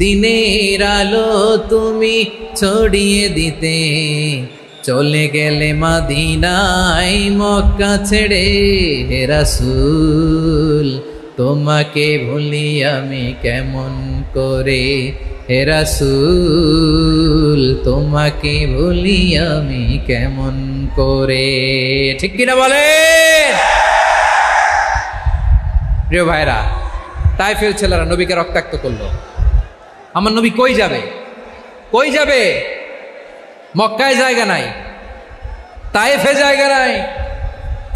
দিনের আলো তুমি ছড়িয়ে দিতে চলে গেলে মদিনায় মক্কা ছেড়ে। হে রাসূল তোমাকে ভুলি আমি কেমন করে, হে রাসূল তোমাকে ভুলি আমি কেমন করে। ঠিক কিনা বলে প্রিয় ভাইরা? তায়েফের ছেলেরা নবীকে রক্তাক্ত করলো। আমার নবী কই যাবে? কই যাবে? মক্কায় জায়গা নাই, তায়েফে জায়গা নাই।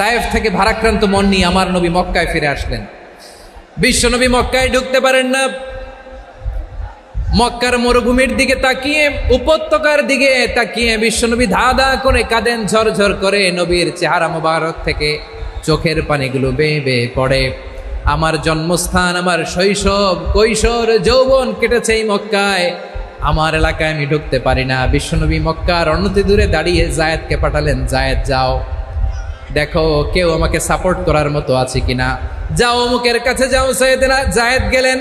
তায়েফ থেকে ভারাক্রান্ত মন নিয়ে আমার নবী মক্কায় ফিরে আসলেন। বিশ্ব নবী মক্কায় ঢুকতে পারেন না। মক্কার মরুভূমির দিকে তাকিয়ে, উপত্যকার দিকে তাকিয়ে বিশ্বনবী ধা ধা করে কাঁদেন, ঝরঝর করে। নবীর চেহারা মোবারক থেকে চোখের পানিগুলো বেয়ে বেয়ে পড়ে। আমার জন্মস্থান, আমার শৈশব, কৈশোর, যৌবন কেটেছে এই মক্কায়। আমার এলাকায় আমি ঢুকতে পারি না। বিশ্বনবী মক্কার অনতি দূরে দাঁড়িয়ে জায়েদকে পাঠালেন, জায়েদ যাও দেখো কেউ আমাকে সাপোর্ট করার মতো আছে কিনা, যাও অমুকের কাছে যাও। জায়েদ গেলেন,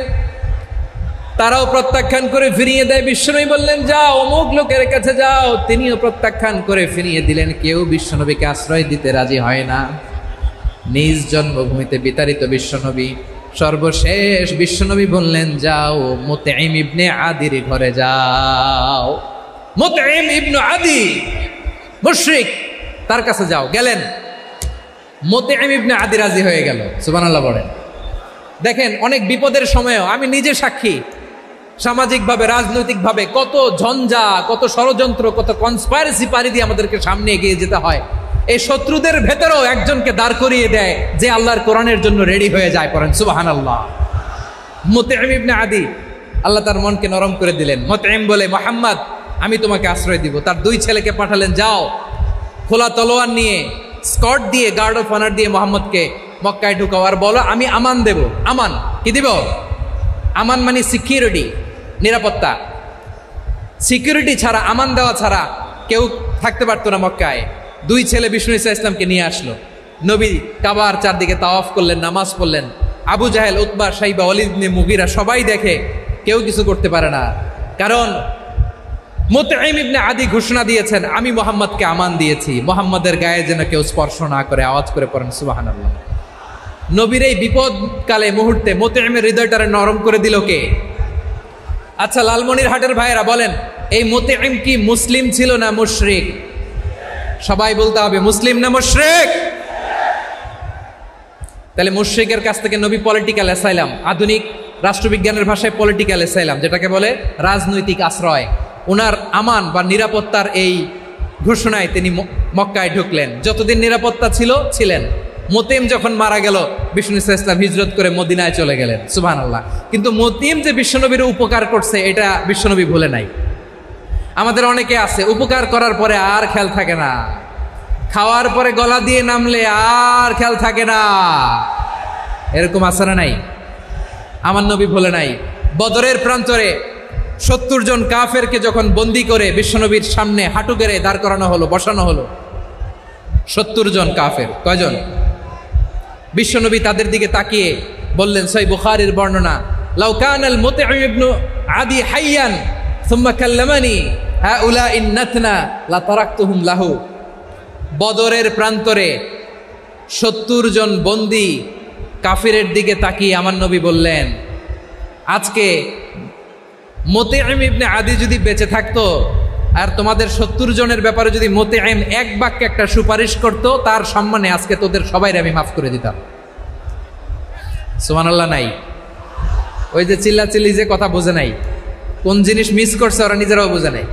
তারাও প্রত্যাখ্যান করে ফিরিয়ে দেয়। বিশ্বনবী বললেন যাও অমুক লোকের কাছে যাও, তিনিও প্রত্যাখ্যান করে ফিরিয়ে দিলেন। কেউ বিশ্বনবীকে আশ্রয় দিতে রাজি হয় না। নিজ জন্মভূমিতে বিতাড়িত বিশ্বনবী, সর্বশেষ বিশ্বনবী বললেন যাও মুতঈম ইবনে আদির ঘরে যাও। মুতঈম ইবনে আদি মুশরিক, তার কাছে যাও। গেলেন, মুতঈম ইবনে আদি রাজি হয়ে গেল। সুবহানাল্লাহ বলেন। দেখেন অনেক বিপদের সময়ও আমি নিজে সাক্ষী, সামাজিকভাবে রাজনৈতিকভাবে কত ঝঞ্ঝা, কত ষড়যন্ত্র, কত কনস্পাইরেসি পাড়ি দিয়ে আমাদেরকে সামনে এগিয়ে যেতে হয়। এই শত্রুদের ভেতরেও একজনকে দাঁড় করিয়ে দেয় যে আল্লাহর কোরআনের জন্য রেডি হয়ে যায়। পড়েন সুবহানাল্লাহ। মুতঈম ইবনে আদি, আল্লাহ তার মনকে নরম করে দিলেন। মুতঈম বলে মুহাম্মদ আমি তোমাকে আশ্রয় দিব। তার দুই ছেলেকে পাঠালেন, যাও খোলা তলোয়ার নিয়ে, স্কট দিয়ে, গার্ড অফ অনার দিয়ে মোহাম্মদকে মক্কায় ঢুকাও আর বলো আমি আমান দেব। আমান কি দিব? আমান মানে সিকিউরিটি, নিরাপত্তা। সিকিউরিটি ছাড়া, আমান দেওয়া ছাড়া কেউ থাকতে পারতো না মক্কায়। দুই ছেলে বিষ্ণু ইসা ইসলামকে নিয়ে আসলো। নবী কাবার চারদিকে তাওয়াফ করলেন, নামাজ পড়লেন। আবু জাহেল, উতবা, শাইবা, ওয়ালিদ ইবনে মুগীরা সবাই দেখে, কেউ কিছু করতে পারে না। কারণ মুতঈম ইবনে আদি ঘোষণা দিয়েছেন আমি মুহাম্মদকে আমান দিয়েছি, মুহাম্মদের গায়ে যেন কেউ স্পর্শ না করে। আওয়াজ করে পড়েন সুবহানাল্লাহ। নবীর এই বিপদকালে মুহূর্তে মুতঈমের হৃদয়টারে নরম করে দিল কে? আচ্ছা লালমনিরহাটের ভাইয়েরা বলেন, এই মুতঈম কি মুসলিম ছিল না মুশরিক? সবাই বলতে হবে মুসলিম না মুশরিক? তাহলে মুশরিকের কাছ থেকে নবী পলিটিক্যাল অ্যাসাইলাম, আধুনিক রাষ্ট্রবিজ্ঞানের ভাষায় পলিটিক্যাল অ্যাসাইলাম যেটাকে বলে, রাজনৈতিক আশ্রয়, ওনার আমান বা নিরাপত্তার এই ঘোষণায় তিনি মক্কায় ঢুকলেন। যতদিন নিরাপত্তা ছিল ছিলেন। মুতঈম যখন মারা গেল, বিষ্ণু ইসলাম হিজরত করে মদিনায় চলে গেলেন। সুবহানাল্লাহ। কিন্তু মুতঈম যে বিশ্বনবীর উপকার করছে এটা বিশ্বনবী ভুলে নাই। আমাদের অনেকে আছে উপকার করার পরে আর খেয়াল থাকে না, খাওয়ার পরে গলা দিয়ে নামলে আর খেয়াল থাকে না। এরকম আছে না নাই? আমার নবী ভুলে নাই। বদরের প্রান্তরে 70 জন কাফেরকে যখন বন্দী করে বিশ্বনবীর সামনে হাঁটু গেড়ে দাঁড় করানো হলো, বসানো হলো, 70 জন কাফের। কয়জন? বিশ্বনবী তাদের দিকে তাকিয়ে বললেন, সহিহ বুখারীর বর্ণনা, লাউ কানাল মুতঈম ইবনে আদি হাইয়ান সুম্মা কাল্লামানি হাউলাই নাতনা লা তারাকতুহুম লাহু। বদরের প্রান্তরে 70 জন বন্দী কাফিরের দিকে তাকিয়ে আমার নবী বললেন, আজকে মুতঈম ইবনে আদি যদি বেঁচে থাকতো আর তোমাদের 70 জনের ব্যাপারে যদি মুতঈম এক বাক্যে একটা সুপারিশ করত, তার সম্মানে আজকে তোদের সবাইকে আমি মাফ করে দিতাম। সুবহানাল্লাহ নাই? ওই যে চিল্লাচিল্লি যে কথা বোঝে নাই, কোন জিনিস মিস করছে ওরা নিজেরাও বোঝে নাই।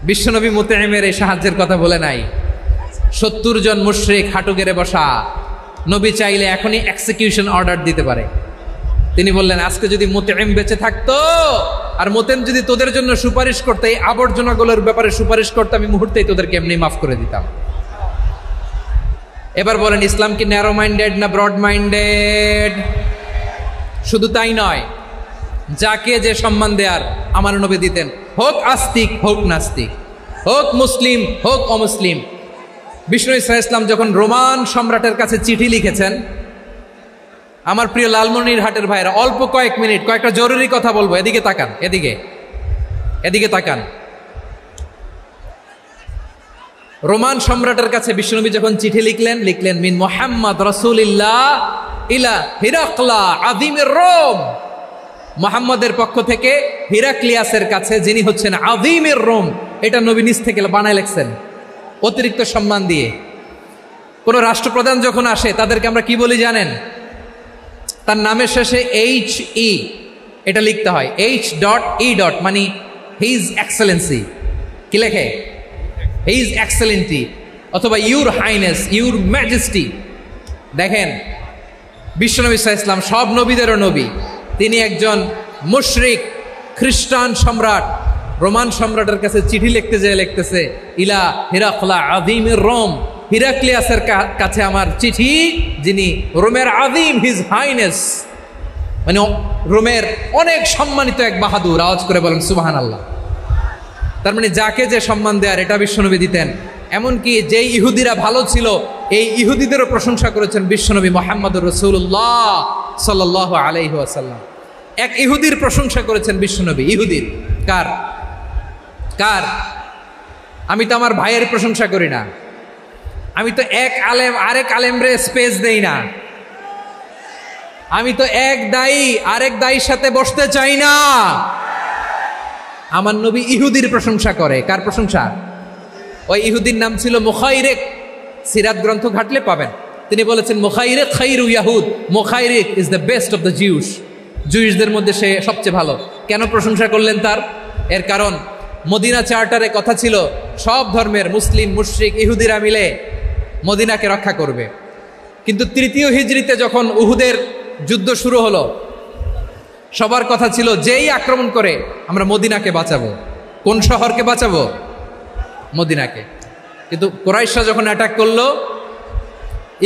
বিশ্বনবী মুতঈমের এই সাহায্যের কথা বলে নাই। 70 জন মুশরিক হাঁটু গেড়ে বসা, নবী চাইলে এখনই এক্সিকিউশন অর্ডার দিতে পারে। তিনি বললেন, আজকে যদি মুতঈম বেঁচে থাকতো আর মুতঈম যদি তোদের জন্য সুপারিশ করতে, এই আবর্জনাগুলোর ব্যাপারে সুপারিশ করতে, আমি মুহূর্তেই তোদেরকে এমনি মাফ করে দিতাম। এবার বলেন, ইসলাম কি ন্যারো মাইন্ডেড না ব্রড মাইন্ডেড? শুধু তাই নয়, যাকে যে সম্মান দেয়ার আমার নবী দিতেন, হোক আস্তিক হোক নাস্তিক, হোক মুসলিম হোক অমুসলিম। বিষ্ণু ইসা ইসলাম যখন রোমান সম্রাটের কাছে চিঠি লিখেছেন, আমার প্রিয় লালমনিরহাটের ভাইরা, অল্প কয়েক মিনিট কয়েকটা জরুরি কথা বলবো, এদিকে তাকান, এদিকে তাকান। রোমান সম্রাটের কাছে বিশ্বনবী যখন চিঠি লিখলেন মিন মুহাম্মদ রাসূলিল্লাহ ইলা হিরাকলা আযীমির রোম, মুহাম্মদের পক্ষ থেকে হিরাক্লিয়াসের কাছে, যিনি হচ্ছেন আযীমির রোম। এটা নবী নিজ থেকে বানায় লিখছেন অতিরিক্ত সম্মান দিয়ে। কোন রাষ্ট্রপ্রধান যখন আসে তাদেরকে আমরা কি বলি জানেন? তার নামের শেষে HE এটা লিখতে হয়, H.E. মানে হিজ এক্সেলেন্সি। কি লেখে? হিজ এক্সেলেন্টি, অথবা ইউর হাইনেস, ইউর ম্যাজেস্টি। দেখেন, বিশ্বনবী সাল্লাল্লাহু আলাইহি ওয়াসাল্লাম সব নবীদেরও নবী, তিনি একজন মুশরিক খ্রিস্টান সম্রাট রোমান সম্রাটের কাছে চিঠি লিখতে যেয়ে লিখতেছে, ইলা হিরাকলা আযীমির রোম, হিরাক্লিয়াসের কাছে আমার চিঠি, যিনি রোমের আযীম, হিজ হাইনেস, মানে রোমের অনেক সম্মানিত এক বাহাদুর। আওয়াজ করে বলেন সুবহানাল্লাহ। তার মানে যাকে যে সম্মান দেয়ার এটা বিশ্বনবী দিতেন। এমনকি যেই ইহুদিরা ভালো ছিল, এই ইহুদিদেরও প্রশংসা করেছেন বিশ্বনবী মুহাম্মদুর রাসূলুল্লাহ সাল্লাল্লাহু আলাইহি ওয়াসাল্লাম। এক ইহুদির প্রশংসা করেছেন বিশ্বনবী। ইহুদির কার? আমি তো আমার ভাইয়ের প্রশংসা করি না, আমি তো এক আলেম আরেক আলেমরে স্পেস দেই না, আমি তো এক দায়ী আরেক দায়ীর সাথে বসতে চাই না। আমার নবী ইহুদির প্রশংসা করে। কার প্রশংসা? ওই ইহুদির নাম ছিল মুখাইরিক। সিরাত গ্রন্থ ঘাটলে পাবেন। তিনি বলেছেন, মুখাইরিক খাইরু ইয়াহুদ, Mukhayriq is the best of the Jews. জুইশদের মধ্যে সে সবচেয়ে ভালো। কেন প্রশংসা করলেন তার? এর কারণ মদিনা চার্টারে কথা ছিল সব ধর্মের মুসলিম, মুশরিক, ইহুদিরা মিলে মদিনাকে রক্ষা করবে। কিন্তু তৃতীয় হিজরিতে যখন উহুদের যুদ্ধ শুরু হলো, সবার কথা ছিল যেই আক্রমণ করে আমরা মদিনাকে বাঁচাবো। কোন শহরকে বাঁচাবো? মদিনাকে। কিন্তু কুরাইশরা যখন অ্যাটাক করলো,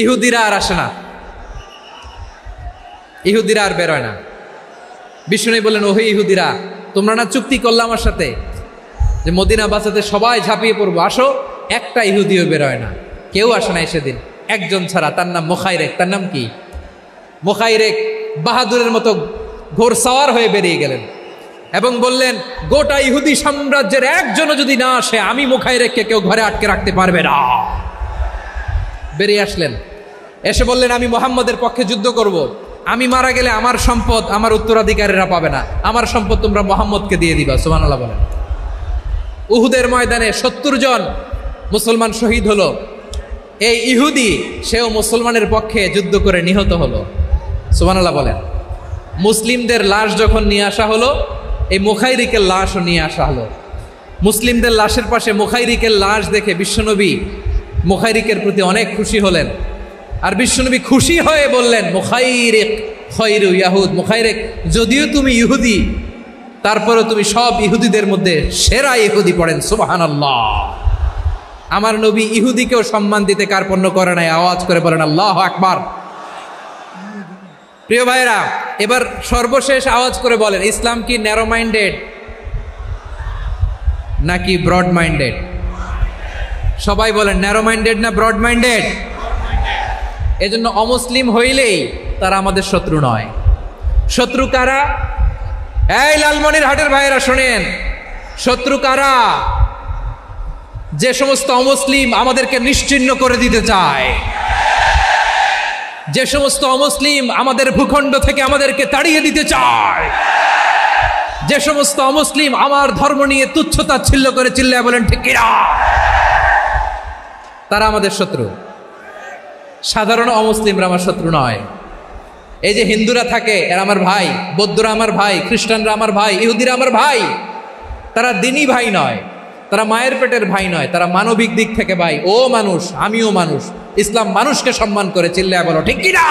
ইহুদিরা আর আসে না, ইহুদিরা আর বেরোয় না। বিষ্ণু বললেন, ওহে ইহুদিরা, তোমরা না চুক্তি করলে আমার সাথে যে মদিনা বাঁচাতে সবাই ঝাঁপিয়ে পড়বো, আসো। একটা ইহুদিও বেরোয় না, কেউ আসে না সেদিন, একজন ছাড়া। তার নাম মুখাইরেক। তার নাম কি? মুখাইরেক বাহাদুরের মতো ঘোড়সাওয়ার হয়ে বেরিয়ে গেলেন এবং বললেন, গোটা ইহুদি সাম্রাজ্যের একজনও যদি না আসে, আমি মুখাইরেককে কেউ ঘরে আটকে রাখতে পারবে না। বেরিয়ে আসলেন, এসে বললেন, আমি মুহাম্মদের পক্ষে যুদ্ধ করব। আমি মারা গেলে আমার সম্পদ আমার উত্তরাধিকারীরা পাবে না, আমার সম্পদ তোমরা মুহাম্মদকে দিয়ে দিবা। সুবহানাল্লাহ বলেন। উহুদের ময়দানে 70 জন মুসলমান শহীদ হলো। এই ইহুদি, সেও মুসলমানের পক্ষে যুদ্ধ করে নিহত হলো। সুবহানাল্লাহ বলেন। মুসলিমদের লাশ যখন নিয়ে আসা হলো, এই মুখাইরিকের লাশও নিয়ে আসা হলো। মুসলিমদের লাশের পাশে মুখাইরিকের লাশ দেখে বিশ্বনবী মুখাইরিকের প্রতি অনেক খুশি হলেন। আর বিশ্বনবী খুশি হয়ে বললেন, মুখাইরিক খায়রু ইয়াহুদ, মুখাইরিক যদিও তুমি ইহুদি, তারপরে তুমি সব ইহুদিদের মধ্যে সেরা ইহুদি। পড়েন সুবহানাল্লাহ। আমার নবী ইহুদিকেও সম্মান দিতে কার্পণ্য করে নাই। আওয়াজ করে বলেন আল্লাহু আকবার। প্রিয় ভাইরা, এবার সর্বশেষ আওয়াজ করে বলেন, ইসলাম কি ন্যারো মাইন্ডেড নাকি ব্রড মাইন্ডেড? সবাই বলেন, ন্যারো মাইন্ডেড না ব্রড মাইন্ডেড? এজন্য অমুসলিম হইলেই তারা আমাদের শত্রু নয়। শত্রু কারা? এই লালমনিরহাটের ভাইরা শোনেন, শত্রু কারা? যে সমস্ত অমুসলিম আমাদেরকে নিশ্চিহ্ন করে দিতে চায়, যে সমস্ত অমুসলিম আমাদের ভূখণ্ড থেকে আমাদেরকে তাড়িয়ে দিতে চায়, যে সমস্ত অমুসলিম আমার ধর্ম নিয়ে তুচ্ছতাচ্ছিল্য করে চিল্লায় বলেন ঠিক কিনা, তারা আমাদের শত্রু। সাধারণ অমুসলিমরা আমার শত্রু নয়। এই যে হিন্দুরা থাকে, এরা আমার ভাই, বৌদ্ধরা আমার ভাই, খ্রিস্টানরা আমার ভাই, ইহুদিরা আমার ভাই। তারা দিনই ভাই নয়, তারা মায়ের পেটের ভাই নয়, তারা মানবিক দিক থেকে ভাই। ও মানুষ, আমিও মানুষ। ইসলাম মানুষকে সম্মান করে, চিল্লায় বলো ঠিক কিনা।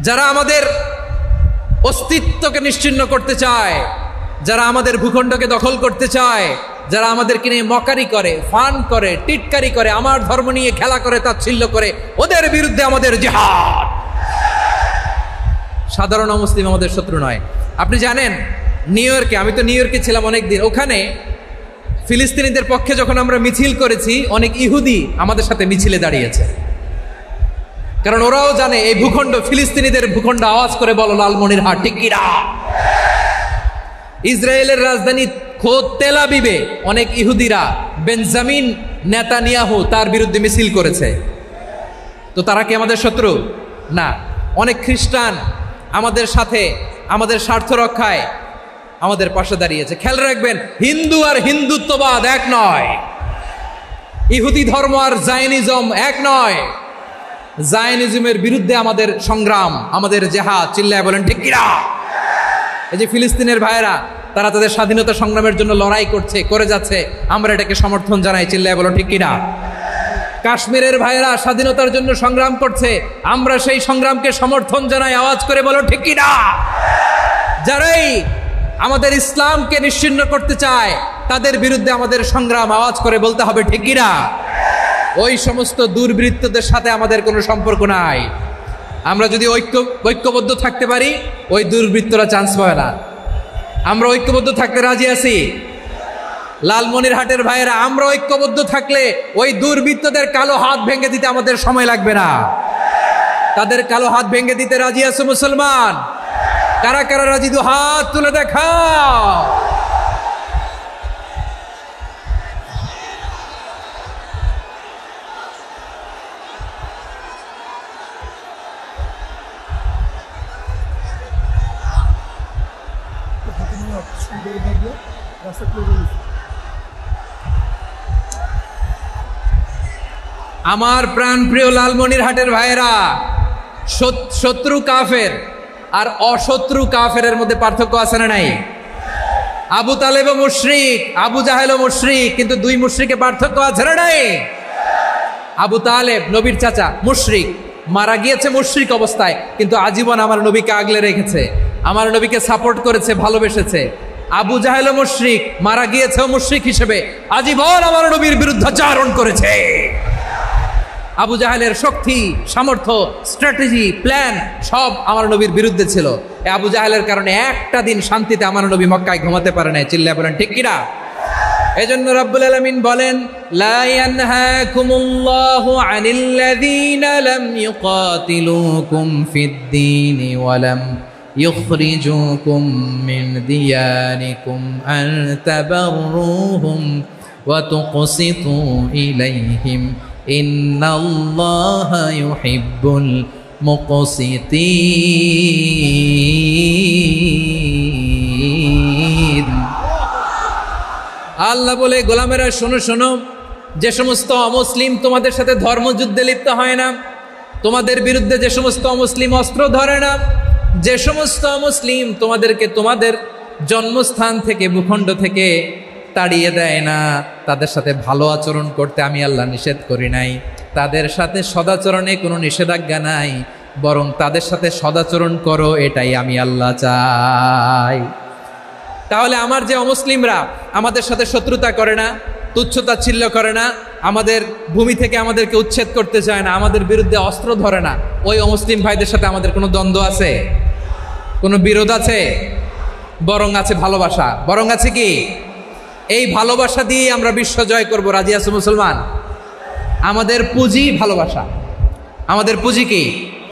যারা আমাদের অস্তিত্বকে নিশ্চিহ্ন করতে চায়, যারা আমাদের ভূখণ্ডকে দখল করতে চায়, যারা আমাদেরকে নিয়ে মকারি করে, ফান করে, টিটকারি করে, আমার ধর্ম নিয়ে খেলা করে, তাচ্ছিল্য করে, ওদের বিরুদ্ধে আমাদের জিহাদ। সাধারণ মুসলিম আমাদের শত্রু নয়। আপনি জানেন নিউ ইয়র্কে, আমি তো নিউ ইয়র্কে ছিলাম অনেকদিন, ওখানে ফিলিস্তিনিদের পক্ষে যখন আমরা মিছিল করেছি অনেক ইহুদি আমাদের সাথে মিছিলে দাঁড়িয়েছে, কারণ ওরাও জানে এই ভূখণ্ড ফিলিস্তিনিদের ভূখণ্ড। আওয়াজ করে বলো লালমনিরহাট ঠিক কিনা। ইসরায়েলের রাজধানী খোদ তেল আবিবে অনেক ইহুদিরা বেঞ্জামিন নেতানিয়াহু তার বিরুদ্ধে মিছিল করেছে। তো তারা কি আমাদের শত্রু? না। অনেক খ্রিস্টান আমাদের সাথে আমাদের স্বার্থ রক্ষায় আমাদের পাশে দাঁড়িয়েছে। খেয়াল রাখবেন, হিন্দু আর হিন্দুত্ববাদ এক নয়, ইহুদি ধর্ম আর জায়নিজম এক নয়। জায়নিজমের বিরুদ্ধে আমাদের সংগ্রাম, আমাদের জেহাদ, চিল্লায় বলেন ঠিক কিনা। এই যে ফিলিস্তিনের ভাইয়েরা, তারা তাদের স্বাধীনতা সংগ্রামের জন্য লড়াই করছে, করে যাচ্ছে, আমরা এটাকে সমর্থন জানাই, চিল্লায় বলো ঠিক কিনা। কাশ্মীরের ভাইয়েরা স্বাধীনতার জন্য সংগ্রাম করছে, আমরা সেই সংগ্রামকে সমর্থন জানাই, আওয়াজ করে বলো ঠিক কিনা। যারাই আমাদের ইসলামকে নিশ্চিহ্ন করতে চায় তাদের বিরুদ্ধে আমাদের সংগ্রাম, আওয়াজ করে বলতে হবে ঠিক কিনা। ওই সমস্ত দুর্বৃত্তদের সাথে আমাদের কোনো সম্পর্ক নাই। আমরা যদি ঐক্যবদ্ধ থাকতে পারি, ওই দুর্বৃত্তরা চান্স পায় না। আমরা ঐক্যবদ্ধ থাকতে রাজি আছি। লালমনিরহাটের ভাইয়েরা, আমরা ঐক্যবদ্ধ থাকলে ওই দুর্বৃত্তদের কালো হাত ভেঙে দিতে আমাদের সময় লাগবে না। তাদের কালো হাত ভেঙে দিতে রাজি আছে মুসলমান? কারা কারা রাজি? দু হাত তুলে দেখাও। আমার প্রাণ প্রিয় লালমনিরহাটের ভাইয়েরা, শত্রু কাফের আর অশত্রু কাফেরের মধ্যে পার্থক্য আছে না নাই? আবু তালেবও মুশরিক, আবু জাহেলও মুশরিক, কিন্তু দুই মুশরিকে পার্থক্য আছে না নাই? আবু তালেব নবীর চাচা, মুশরিক, মারা গিয়েছে মুশরিক অবস্থায়, কিন্তু আজীবন আমার নবীকে আগলে রেখেছে, আমার নবীকে সাপোর্ট করেছে, ভালোবেসেছে। আবু জাহেলও মুশরিক, মারা গিয়েছেও মুশরিক হিসেবে, আজীবন আমার নবীর বিরুদ্ধাচারণ করেছে। আবু জাহেলের শক্তি, সামর্থ্য, স্ট্র্যাটেজি, প্ল্যান সব আমার নবীর বিরুদ্ধে ছিল। এই আবু জাহেলের কারণে একটা দিন শান্তিতে আমার নবী মক্কায় ঘুমাতে পারে নাই, চিল্লায় বলেন ঠিক কিনা। এজন্য রব্বুল আলামিন বলেন, লা ইয়ানহাকুমুল্লাহু আনিল্লাযীনা লাম ইউকাতিলুকুম ফিদ-দীনি ওয়া লাম ইখরিজুকুম মিন দিয়ারিকুম আন তাবাররুহুম ওয়া তুকসিতু ইলাইহিম ইন্নাল্লাহা ইউহিব্বুল মুকসিতিন। আল্লাহ বলে, গোলামেরা শোনো শোনো, যে সমস্ত অমুসলিম তোমাদের সাথে ধর্মযুদ্ধে লিপ্ত হয় না, তোমাদের বিরুদ্ধে যে সমস্ত অমুসলিম অস্ত্র ধরে না, যে সমস্ত অমুসলিম তোমাদেরকে তোমাদের জন্মস্থান থেকে, ভূখণ্ড থেকে তাড়িয়ে দেয় না, তাদের সাথে ভালো আচরণ করতে আমি আল্লাহ নিষেধ করি নাই। তাদের সাথে সদাচরণে কোনো নিষেধাজ্ঞা নাই, বরং তাদের সাথে সদাচরণ করো, এটাই আমি আল্লাহ চাই। তাহলে আমার যে অমুসলিমরা আমাদের সাথে শত্রুতা করে না, তুচ্ছতাচ্ছিল্য করে না, আমাদের ভূমি থেকে আমাদেরকে উচ্ছেদ করতে চায় না, আমাদের বিরুদ্ধে অস্ত্র ধরে না, ওই অমুসলিম ভাইদের সাথে আমাদের কোনো দ্বন্দ্ব আছে? কোনো বিরোধ আছে? বরং আছে ভালোবাসা। বরং আছে কি? এই ভালোবাসা দিয়ে আমরা বিশ্ব জয় করবো। রাজি আছো মুসলমান? আমাদের পুঁজি ভালোবাসা। আমাদের পুঁজি কি?